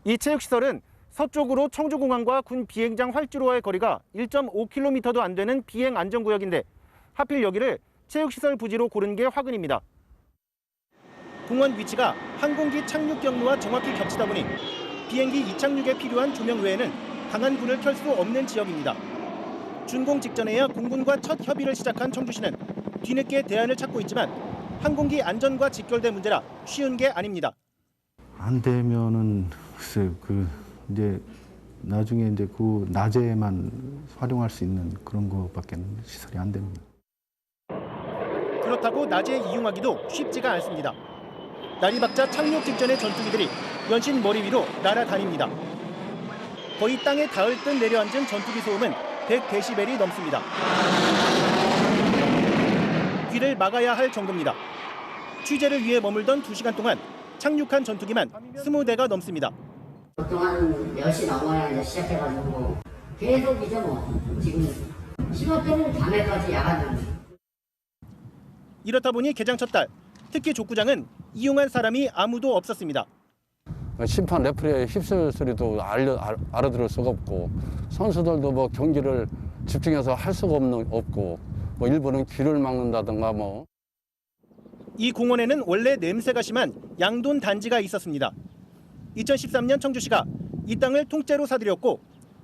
이 체육시설은 서쪽으로 청주공항과 군 비행장 활주로와의 거리가 1.5km도 안 되는 비행 안전구역인데 하필 여기를 체육시설 부지로 고른 게 화근입니다. 공원 위치가 항공기 착륙 경로와 정확히 겹치다 보니 비행기 이착륙에 필요한 조명 외에는 강한 불을 켤 수 없는 지역입니다. 준공 직전에야 공군과 첫 협의를 시작한 청주시는 뒤늦게 대안을 찾고 있지만 항공기 안전과 직결된 문제라 쉬운 게 아닙니다. 안 되면은 글쎄 이제 나중에 이제 그 낮에만 활용할 수 있는 그런 거밖에 시설이 안 됩니다. 그렇다고 낮에 이용하기도 쉽지가 않습니다. 날이 밝자 착륙 직전의 전투기들이 연신 머리 위로 날아다닙니다. 거의 땅에 닿을 듯 내려앉은 전투기 소음은 100데시벨이 넘습니다. 귀를 막아야 할 정도입니다. 취재를 위해 머물던 2시간 동안 착륙한 전투기만 20대가 넘습니다. 보통 한 10시 넘어야 이제 시작해가지고 계속이죠 뭐. 지금 심할 때는 밤에까지 야간. 이렇다 보니 개장 첫 달 특히 족구장은 이용한 사람이 아무도 없었습니다. 심판 레프리의 휩쓸 소리도 알아들을 수가 없고 선수들도 뭐 경기를 집중해서 할 수가 없고 뭐 일부는 귀를 막는다든가 뭐. 이 공원에는 원래 냄새가 심한 양돈 단지가 있었습니다. 2013년 청주시가 이 땅을 통째로 사들였고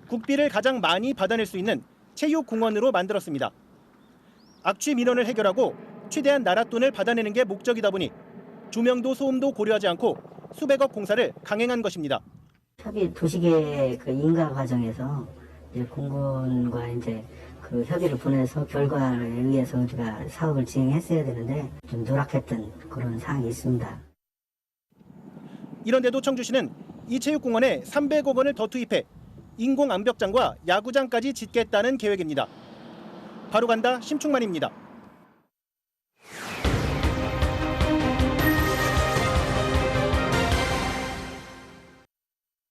국비를 가장 많이 받아낼 수 있는 체육공원으로 만들었습니다. 악취 민원을 해결하고 최대한 나랏돈을 받아내는 게 목적이다 보니 조명도 소음도 고려하지 않고 수백억 공사를 강행한 것입니다. 협의 도시계획 그 인가 과정에서 이제 공군과 이제 그 협의를 보내서 결과에 의해서 우리가 사업을 진행했어야 되는데 좀 누락했던 그런 사항이 있습니다. 이런데도 청주시는 이 체육공원에 300억 원을 더 투입해 인공 암벽장과 야구장까지 짓겠다는 계획입니다. 바로 간다 심충만입니다.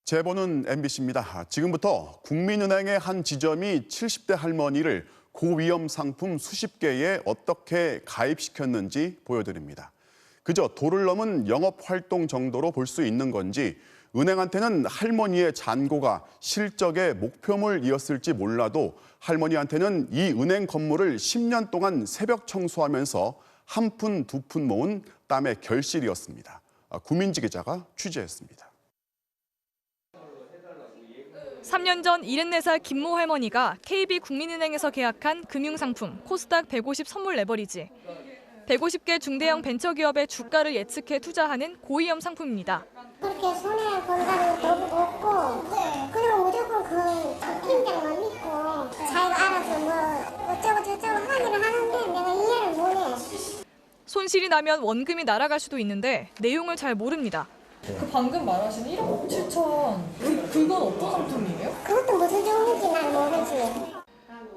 제보는 MBC입니다. 지금부터 국민은행의 한 지점이 70대 할머니를 고위험 상품 수십 개에 어떻게 가입시켰는지 보여드립니다. 그저 도를 넘은 영업활동 정도로 볼 수 있는 건지 은행한테는 할머니의 잔고가 실적의 목표물이었을지 몰라도 할머니한테는 이 은행 건물을 10년 동안 새벽 청소하면서 한 푼, 두 푼 모은 땀의 결실이었습니다. 구민지 기자가 취재했습니다. 3년 전 74살 김모 할머니가 KB국민은행에서 계약한 금융상품 코스닥 150 선물 레버리지. 150개 중대형 벤처기업의 주가를 예측해 투자하는 고위험 상품입니다. 그렇게 손해 본다는 것도 없고 그냥 무조건 그 팀장만 믿고 자기가 알아서 뭐 어쩌고 저쩌고 하기는 하는데 내가 이해를 못해. 손실이 나면 원금이 날아갈 수도 있는데 내용을 잘 모릅니다. 그 방금 말하신 1억 7천 그건 어떤 상품이에요? 그것도 무슨 종류인지 난 모르지.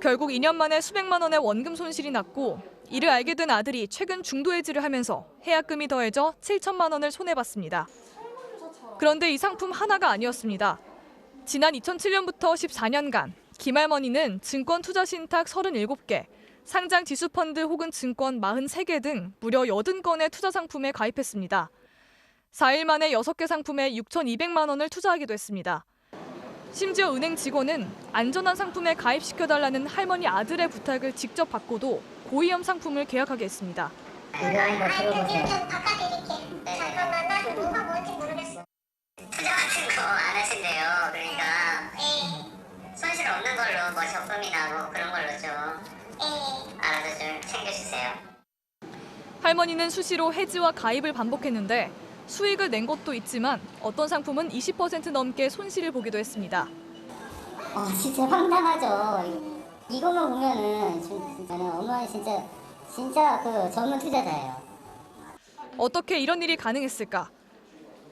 결국 2년 만에 수백만 원의 원금 손실이 났고 이를 알게 된 아들이 최근 중도 해지를 하면서 해약금이 더해져 7천만 원을 손해봤습니다. 그런데 이 상품 하나가 아니었습니다. 지난 2007년부터 14년간 김할머니는 증권 투자 신탁 37개, 상장 지수펀드 혹은 증권 43개 등 무려 80건의 투자 상품에 가입했습니다. 4일 만에 6개 상품에 6,200만 원을 투자하기도 했습니다. 심지어 은행 직원은 안전한 상품에 가입시켜달라는 할머니 아들의 부탁을 직접 받고도 고위험 상품을 계약하게 했습니다. 이거 한번 들어보세요. 잠깐만 나 뭐가 뭔지 모르겠어. 투자 같은 거 안 하신대요. 그러니까 손실 없는 걸로 뭐 적금이나 뭐 그런 걸로 좀 알아서 좀 챙겨주세요. 할머니는 수시로 해지와 가입을 반복했는데 수익을 낸 것도 있지만 어떤 상품은 20% 넘게 손실을 보기도 했습니다. 진짜 황당하죠. 이것만 보면은 진짜는 엄마는 진짜 그 전문 투자자예요. 어떻게 이런 일이 가능했을까?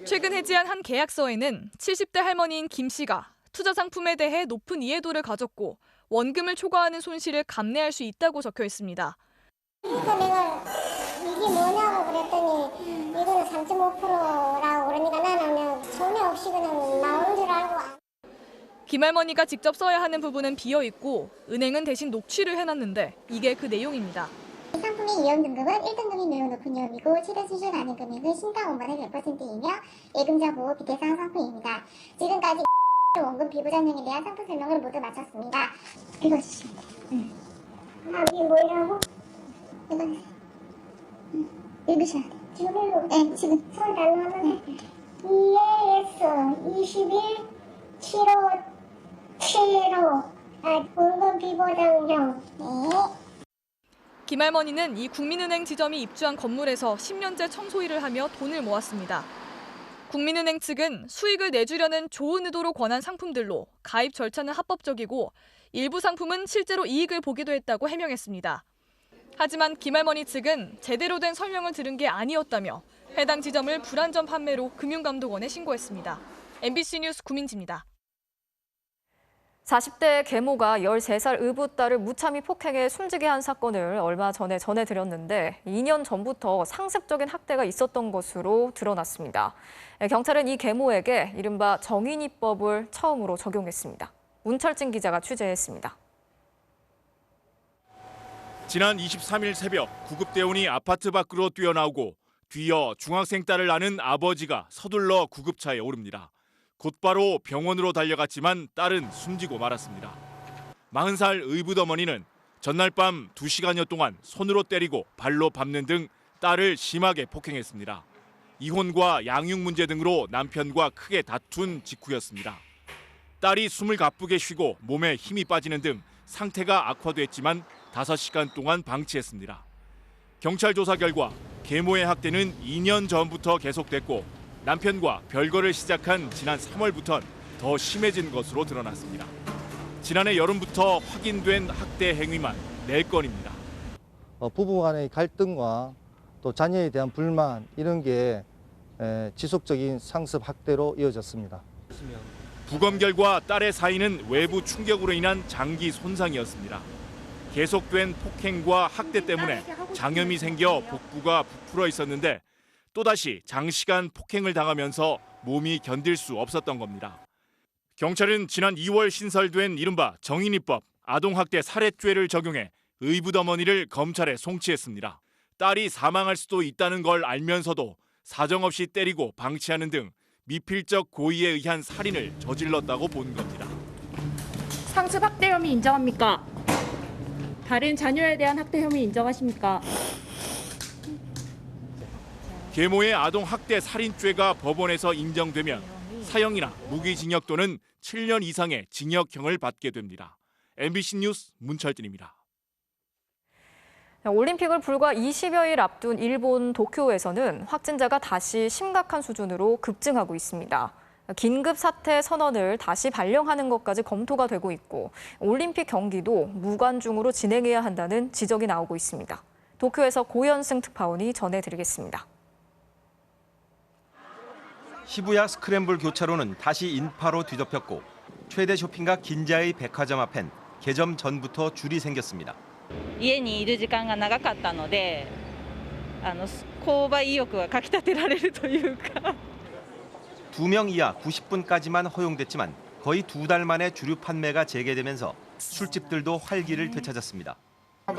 최근 해지한 한 계약서에는 70대 할머니인 김 씨가 투자 상품에 대해 높은 이해도를 가졌고 원금을 초과하는 손실을 감내할 수 있다고 적혀 있습니다. 그러니까 내가 이게 뭐냐고 그랬더니 이거는 3.5%라고 그러니까 나는 손해 없이 그냥 나오는 줄 알고. 김할머니가 직접 써야 하는 부분은 비어 있고 은행은 대신 녹취를 해놨는데 이게 그 내용입니다. 이 상품의 위험 등급은 1등급이 매우 높은 위험이고 최대 수출 가능 금액은 신당 5만의 100%이며 예금자 보호 비대상 상품입니다. 지금까지 원금 비부전형에 대한 상품 설명을 모두 마쳤습니다. 읽어주시면 돼요. 이게 뭐라고? 읽으셔야 돼요. 지금 읽어. 네, 지금 손 달라하면 EAS 21 7575 원금 비보장형. 네. 김할머니는 이 국민은행 지점이 입주한 건물에서 10년째 청소일을 하며 돈을 모았습니다. 국민은행 측은 수익을 내주려는 좋은 의도로 권한 상품들로 가입 절차는 합법적이고 일부 상품은 실제로 이익을 보기도 했다고 해명했습니다. 하지만 김할머니 측은 제대로 된 설명을 들은 게 아니었다며 해당 지점을 불안전 판매로 금융감독원에 신고했습니다. MBC 뉴스 구민지입니다. 40대 계모가 13살 의붓 딸을 무참히 폭행해 숨지게 한 사건을 얼마 전에 전해드렸는데 2년 전부터 상습적인 학대가 있었던 것으로 드러났습니다. 경찰은 이 계모에게 이른바 정인이법을 처음으로 적용했습니다. 문철진 기자가 취재했습니다. 지난 23일 새벽 구급대원이 아파트 밖으로 뛰어나오고 뒤이어 중학생 딸을 아는 아버지가 서둘러 구급차에 오릅니다. 곧바로 병원으로 달려갔지만 딸은 숨지고 말았습니다. 40살 의붓 어머니는 전날 밤 2시간여 동안 손으로 때리고 발로 밟는 등 딸을 심하게 폭행했습니다. 이혼과 양육 문제 등으로 남편과 크게 다툰 직후였습니다. 딸이 숨을 가쁘게 쉬고 몸에 힘이 빠지는 등 상태가 악화됐지만 5시간 동안 방치했습니다. 경찰 조사 결과 계모의 학대는 2년 전부터 계속됐고 남편과 별거를 시작한 지난 3월부터는 더 심해진 것으로 드러났습니다. 지난해 여름부터 확인된 학대 행위만 4건입니다. 부부 간의 갈등과 또 자녀에 대한 불만 이런 게 지속적인 상습 학대로 이어졌습니다. 부검 결과 딸의 사인은 외부 충격으로 인한 장기 손상이었습니다. 계속된 폭행과 학대 때문에 장염이 생겨 복부가 부풀어 있었는데 또다시 장시간 폭행을 당하면서 몸이 견딜 수 없었던 겁니다. 경찰은 지난 2월 신설된 이른바 정인이법 아동학대 살해죄를 적용해 의붓 어머니를 검찰에 송치했습니다. 딸이 사망할 수도 있다는 걸 알면서도 사정없이 때리고 방치하는 등 미필적 고의에 의한 살인을 저질렀다고 본 겁니다. 상습 학대 혐의 인정합니까? 다른 자녀에 대한 학대 혐의 인정하십니까? 계모의 아동학대 살인죄가 법원에서 인정되면 사형이나 무기징역 또는 7년 이상의 징역형을 받게 됩니다. MBC 뉴스 문철진입니다. 올림픽을 불과 20여일 앞둔 일본 도쿄에서는 확진자가 다시 심각한 수준으로 급증하고 있습니다. 긴급 사태 선언을 다시 발령하는 것까지 검토가 되고 있고 올림픽 경기도 무관중으로 진행해야 한다는 지적이 나오고 있습니다. 도쿄에서 고현승 특파원이 전해드리겠습니다. 시부야 스크램블 교차로는 다시 인파로 뒤덮였고 최대 쇼핑가 긴자의 백화점 앞엔 개점 전부터 줄이 생겼습니다. 家にいる時間が長かったので、購買意欲がかきたてられるというか。 2명 이하 90분까지만 허용됐지만 거의 2달 만에 주류 판매가 재개되면서 술집들도 활기를 되찾았습니다. ち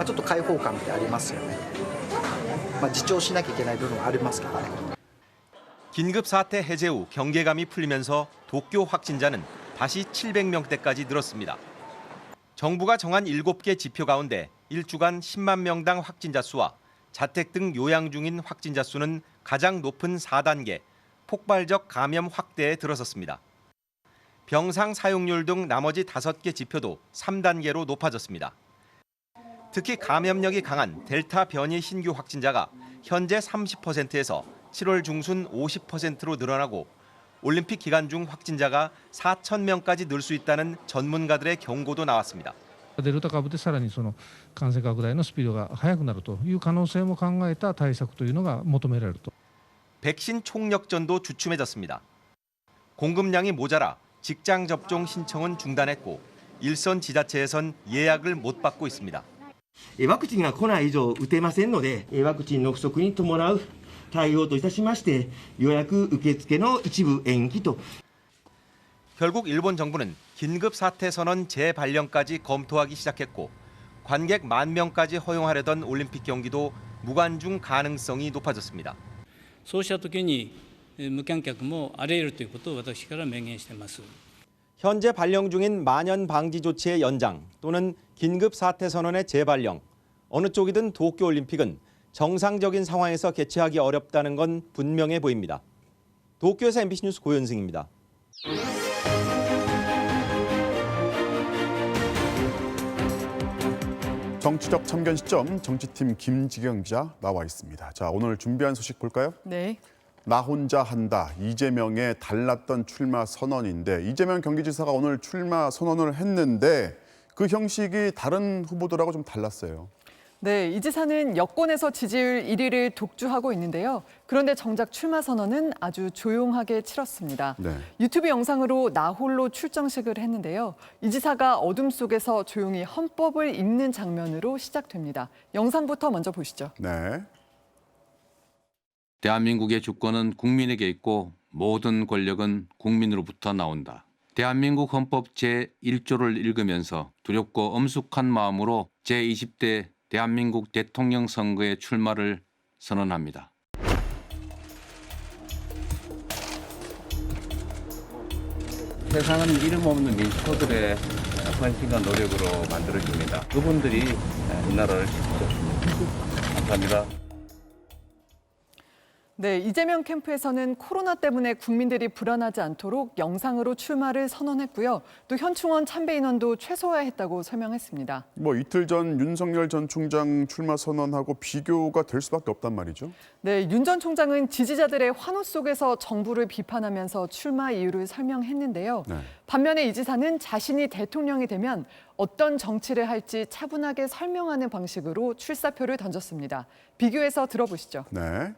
ょっと開放感ってありますよね。自重しなきゃいけない部分はありますけどね。 긴급 사태 해제 후 경계감이 풀리면서 도쿄 확진자는 다시 700명대까지 늘었습니다. 정부가 정한 7개 지표 가운데 일주간 10만 명당 확진자 수와 자택 등 요양 중인 확진자 수는 가장 높은 4단계, 폭발적 감염 확대에 들어섰습니다. 병상 사용률 등 나머지 5개 지표도 3단계로 높아졌습니다. 특히 감염력이 강한 델타 변이 신규 확진자가 현재 30%에서 7월 중순 50%로 늘어나고 올림픽 기간 중 확진자가 4,000명까지 늘 수 있다는 전문가들의 경고도 나왔습니다. デルタ株でさらにその感染拡大のスピードが速くなるという可能性も考えた対策というのが求められると。 백신 총력전도 주춤해졌습니다. 공급량이 모자라 직장 접종 신청은 중단했고 일선 지자체에선 예약을 못 받고 있습니다. ワクチンが来ない以上打てませんので、ワクチンの不足に伴う対応といたしまして予約受付の一部延期と。 결국 일본 정부는 긴급 사태 선언 재발령까지 검토하기 시작했고 관객 10,000명까지 허용하려던 올림픽 경기도 무관중 가능성이 높아졌습니다. そうした時に無観客もあり得るということを私から明言しています。 현재 발령 중인 만연 방지 조치의 연장 또는 긴급 사태 선언의 재발령, 어느 쪽이든 도쿄올림픽은 정상적인 상황에서 개최하기 어렵다는 건 분명해 보입니다. 도쿄에서 MBC 뉴스 고현승입니다. 정치적 참견 시점 정치팀 김지경 기자 나와 있습니다. 자, 오늘 준비한 소식 볼까요? 네. 나 혼자 한다. 이재명의 달랐던 출마 선언인데 이재명 경기지사가 오늘 출마 선언을 했는데 그 형식이 다른 후보들하고 좀 달랐어요. 네, 이 지사는 여권에서 지지율 1위를 독주하고 있는데요. 그런데 정작 출마 선언은 아주 조용하게 치렀습니다. 네. 유튜브 영상으로 나 홀로 출정식을 했는데요. 이 지사가 어둠 속에서 조용히 헌법을 읽는 장면으로 시작됩니다. 영상부터 먼저 보시죠. 네. 대한민국의 주권은 국민에게 있고 모든 권력은 국민으로부터 나온다. 대한민국 헌법 제1조를 읽으면서 두렵고 엄숙한 마음으로 제20대 대한민국 대통령 선거에 출마를 선언합니다. 세상은 이름 없는 민초들의 헌신과 노력으로 만들어집니다. 그분들이 이 나라를 지켜줬습니다. 감사합니다. 네, 이재명 캠프에서는 코로나 때문에 국민들이 불안하지 않도록 영상으로 출마를 선언했고요. 또 현충원 참배 인원도 최소화했다고 설명했습니다. 뭐 이틀 전 윤석열 전 총장 출마 선언하고 비교가 될 수밖에 없단 말이죠. 네, 윤 전 총장은 지지자들의 환호 속에서 정부를 비판하면서 출마 이유를 설명했는데요. 네. 반면에 이 지사는 자신이 대통령이 되면 어떤 정치를 할지 차분하게 설명하는 방식으로 출사표를 던졌습니다. 비교해서 들어보시죠. 네.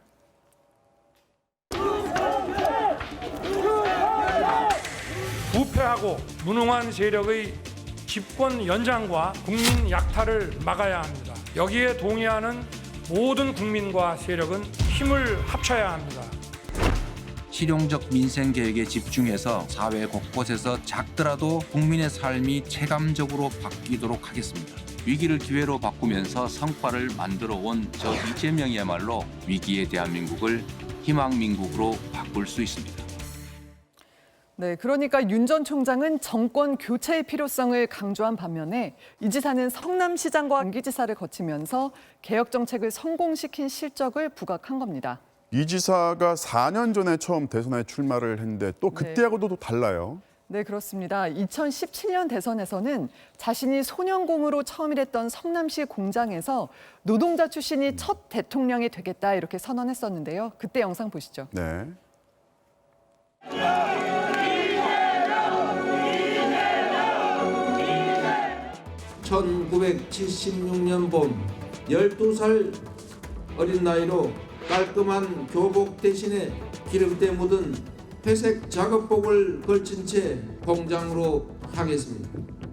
부패하고 무능한 세력의 집권 연장과 국민 약탈을 막아야 합니다. 여기에 동의하는 모든 국민과 세력은 힘을 합쳐야 합니다. 실용적 민생 계획에 집중해서 사회 곳곳에서 작더라도 국민의 삶이 체감적으로 바뀌도록 하겠습니다. 위기를 기회로 바꾸면서 성과를 만들어 온 저 이재명이야말로 위기의 대한민국을 희망민국으로 바꿀 수 있습니다. 네, 그러니까 윤 전 총장은 정권 교체의 필요성을 강조한 반면에 이 지사는 성남시장과 경기지사를 거치면서 개혁 정책을 성공시킨 실적을 부각한 겁니다. 이 지사가 4년 전에 처음 대선에 출마를 했는데 또 그때하고도 또 달라요. 네, 그렇습니다. 2017년 대선에서는 자신이 소년공으로 처음 일했던 성남시 공장에서 노동자 출신이 첫 대통령이 되겠다 이렇게 선언했었는데요. 그때 영상 보시죠. 네. 1976년 봄 12살 어린 나이로 깔끔한 교복 대신에 기름때 묻은 회색 작업복을 걸친 채 공장으로 향했습니다.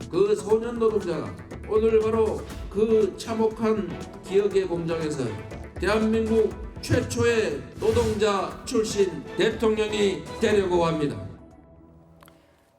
그 소년 노동자가 오늘 바로 그 참혹한 기억의 공장에서 대한민국 최초의 노동자 출신 대통령이 되려고 합니다.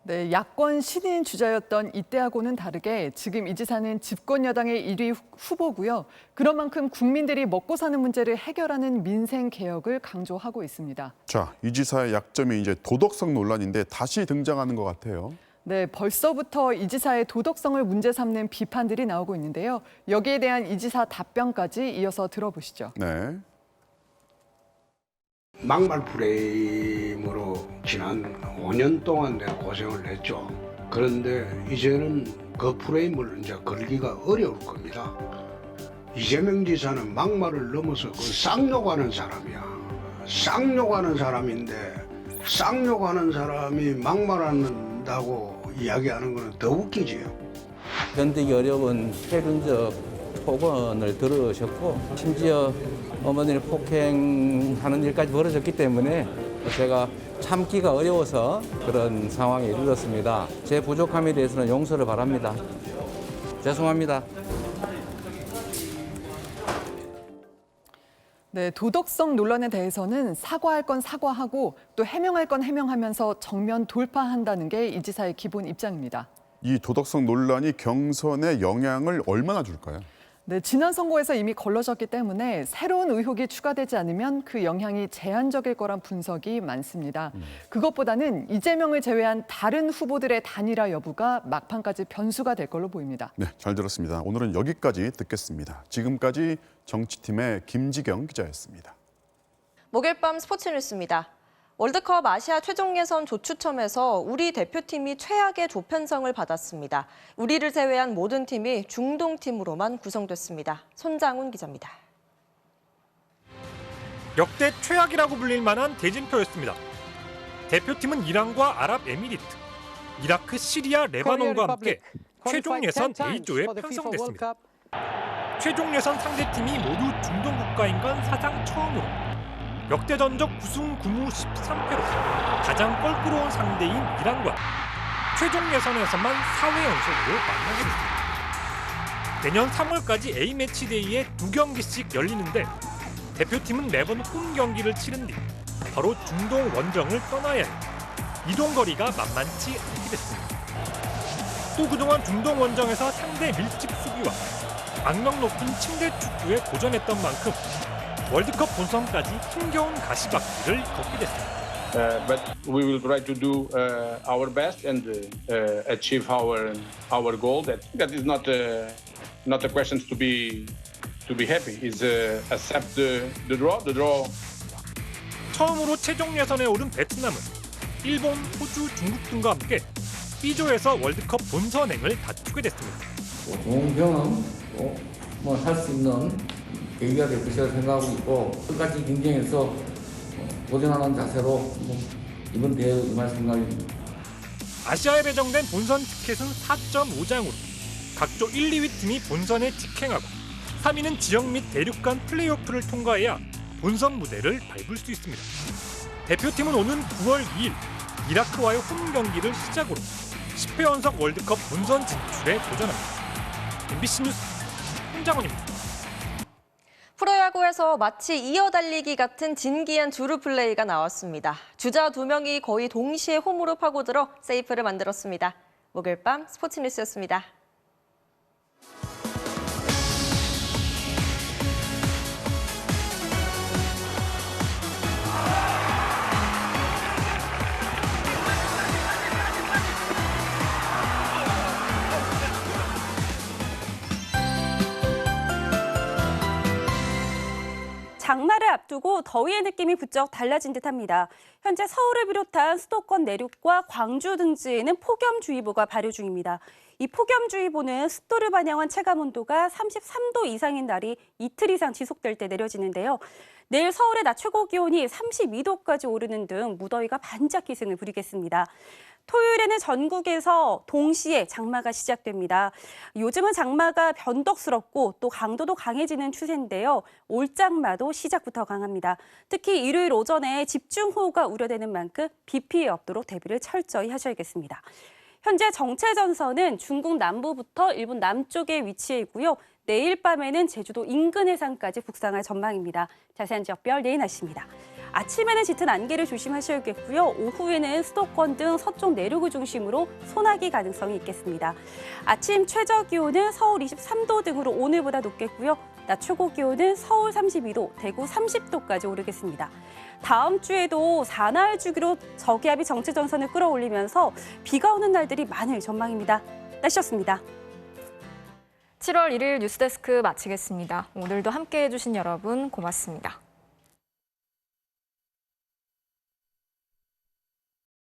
네, 야권 신인 주자였던 이때하고는 다르게 지금 이 지사는 집권 여당의 1위 후보고요. 그런 만큼 국민들이 먹고 사는 문제를 해결하는 민생 개혁을 강조하고 있습니다. 자, 이 지사의 약점이 이제 도덕성 논란인데 다시 등장하는 것 같아요. 네, 벌써부터 이 지사의 도덕성을 문제 삼는 비판들이 나오고 있는데요. 여기에 대한 이 지사 답변까지 이어서 들어보시죠. 네. 막말 프레임으로 지난 5년 동안 내가 고생을 했죠. 그런데 이제는 그 프레임을 이제 걸기가 어려울 겁니다. 이재명 지사는 막말을 넘어서 그 쌍욕하는 사람이야. 쌍욕하는 사람인데 쌍욕하는 사람이 막말한다고 이야기하는 거는 더 웃기지요. 견디기 어려운 폐륜적 폭언을 들으셨고 심지어 어머니를 폭행하는 일까지 벌어졌기 때문에 제가 참기가 어려워서 그런 상황에 이르렀습니다. 제 부족함에 대해서는 용서를 바랍니다. 죄송합니다. 네, 도덕성 논란에 대해서는 사과할 건 사과하고 또 해명할 건 해명하면서 정면 돌파한다는 게 이 지사의 기본 입장입니다. 이 도덕성 논란이 경선에 영향을 얼마나 줄까요? 네, 지난 선거에서 이미 걸러졌기 때문에 새로운 의혹이 추가되지 않으면 그 영향이 제한적일 거란 분석이 많습니다. 그것보다는 이재명을 제외한 다른 후보들의 단일화 여부가 막판까지 변수가 될 걸로 보입니다. 네, 잘 들었습니다. 오늘은 여기까지 듣겠습니다. 지금까지 정치팀의 김지경 기자였습니다. 목요일 밤 스포츠 뉴스입니다. 월드컵 아시아 최종 예선 조추첨에서 우리 대표팀이 최악의 조편성을 받았습니다. 우리를 제외한 모든 팀이 중동팀으로만 구성됐습니다. 손장훈 기자입니다. 역대 최악이라고 불릴 만한 대진표였습니다. 대표팀은 이란과 아랍에미리트, 이라크, 시리아, 레바논과 함께 최종 예선 A조에 편성됐습니다. 최종 예선 상대팀이 모두 중동 국가인 건 사상 처음으로 역대 전적 9승 9무 13패로 가장 껄끄러운 상대인 이란과 최종 예선에서만 4회 연속으로 만나게 됐습니다. 내년 3월까지 A매치 데이에 2경기씩 열리는데 대표팀은 매번 홈 경기를 치른 뒤 바로 중동 원정을 떠나야 해요. 이동 거리가 만만치 않게 됐습니다. 또 그동안 중동 원정에서 상대 밀집 수비와 악명 높은 침대 축구에 고전했던 만큼 월드컵 본선까지 힘겨운 가시밭길을 걷게 됐습니다. But we will try to do our best and achieve our goal. That is not a question to be happy. Is accept the draw. The draw. 처음으로 최종 예선에 오른 베트남은 일본, 호주, 중국 등과 함께 B조에서 월드컵 본선행을 다투게 됐습니다. 좋은 경험, 할 수 있는 계기가 될 것이라 생각하고 있고 끝까지 경쟁에서 도전하는 자세로 이번 대회에 임할 생각입니다. 아시아에 배정된 본선 티켓은 4.5장으로 각조 1, 2위 팀이 본선에 직행하고 3위는 지역 및 대륙 간 플레이오프를 통과해야 본선 무대를 밟을 수 있습니다. 대표팀은 오는 9월 2일 이라크와의 홈 경기를 시작으로 10회 연속 월드컵 본선 진출에 도전합니다. MBC 뉴스 손장훈입니다. 프로야구에서 마치 이어달리기 같은 진기한 주루 플레이가 나왔습니다. 주자 2명이 거의 동시에 홈으로 파고들어 세이프를 만들었습니다. 목요일 밤 스포츠 뉴스였습니다. 장마를 앞두고 더위의 느낌이 부쩍 달라진 듯합니다. 현재 서울을 비롯한 수도권 내륙과 광주 등지에는 폭염주의보가 발효 중입니다. 이 폭염주의보는 습도를 반영한 체감온도가 33도 이상인 날이 이틀 이상 지속될 때 내려지는데요. 내일 서울의 낮 최고 기온이 32도까지 오르는 등 무더위가 반짝 기승을 부리겠습니다. 토요일에는 전국에서 동시에 장마가 시작됩니다. 요즘은 장마가 변덕스럽고 또 강도도 강해지는 추세인데요. 올장마도 시작부터 강합니다. 특히 일요일 오전에 집중호우가 우려되는 만큼 비 피해 없도록 대비를 철저히 하셔야겠습니다. 현재 정체전선은 중국 남부부터 일본 남쪽에 위치해 있고요. 내일 밤에는 제주도 인근 해상까지 북상할 전망입니다. 자세한 지역별 내일 날씨입니다. 아침에는 짙은 안개를 조심하셔야겠고요. 오후에는 수도권 등 서쪽 내륙을 중심으로 소나기 가능성이 있겠습니다. 아침 최저 기온은 서울 23도 등으로 오늘보다 높겠고요. 낮 최고 기온은 서울 32도, 대구 30도까지 오르겠습니다. 다음 주에도 사나이 주기로 저기압이 정체전선을 끌어올리면서 비가 오는 날들이 많을 전망입니다. 날씨였습니다. 7월 1일 뉴스데스크 마치겠습니다. 오늘도 함께해 주신 여러분 고맙습니다.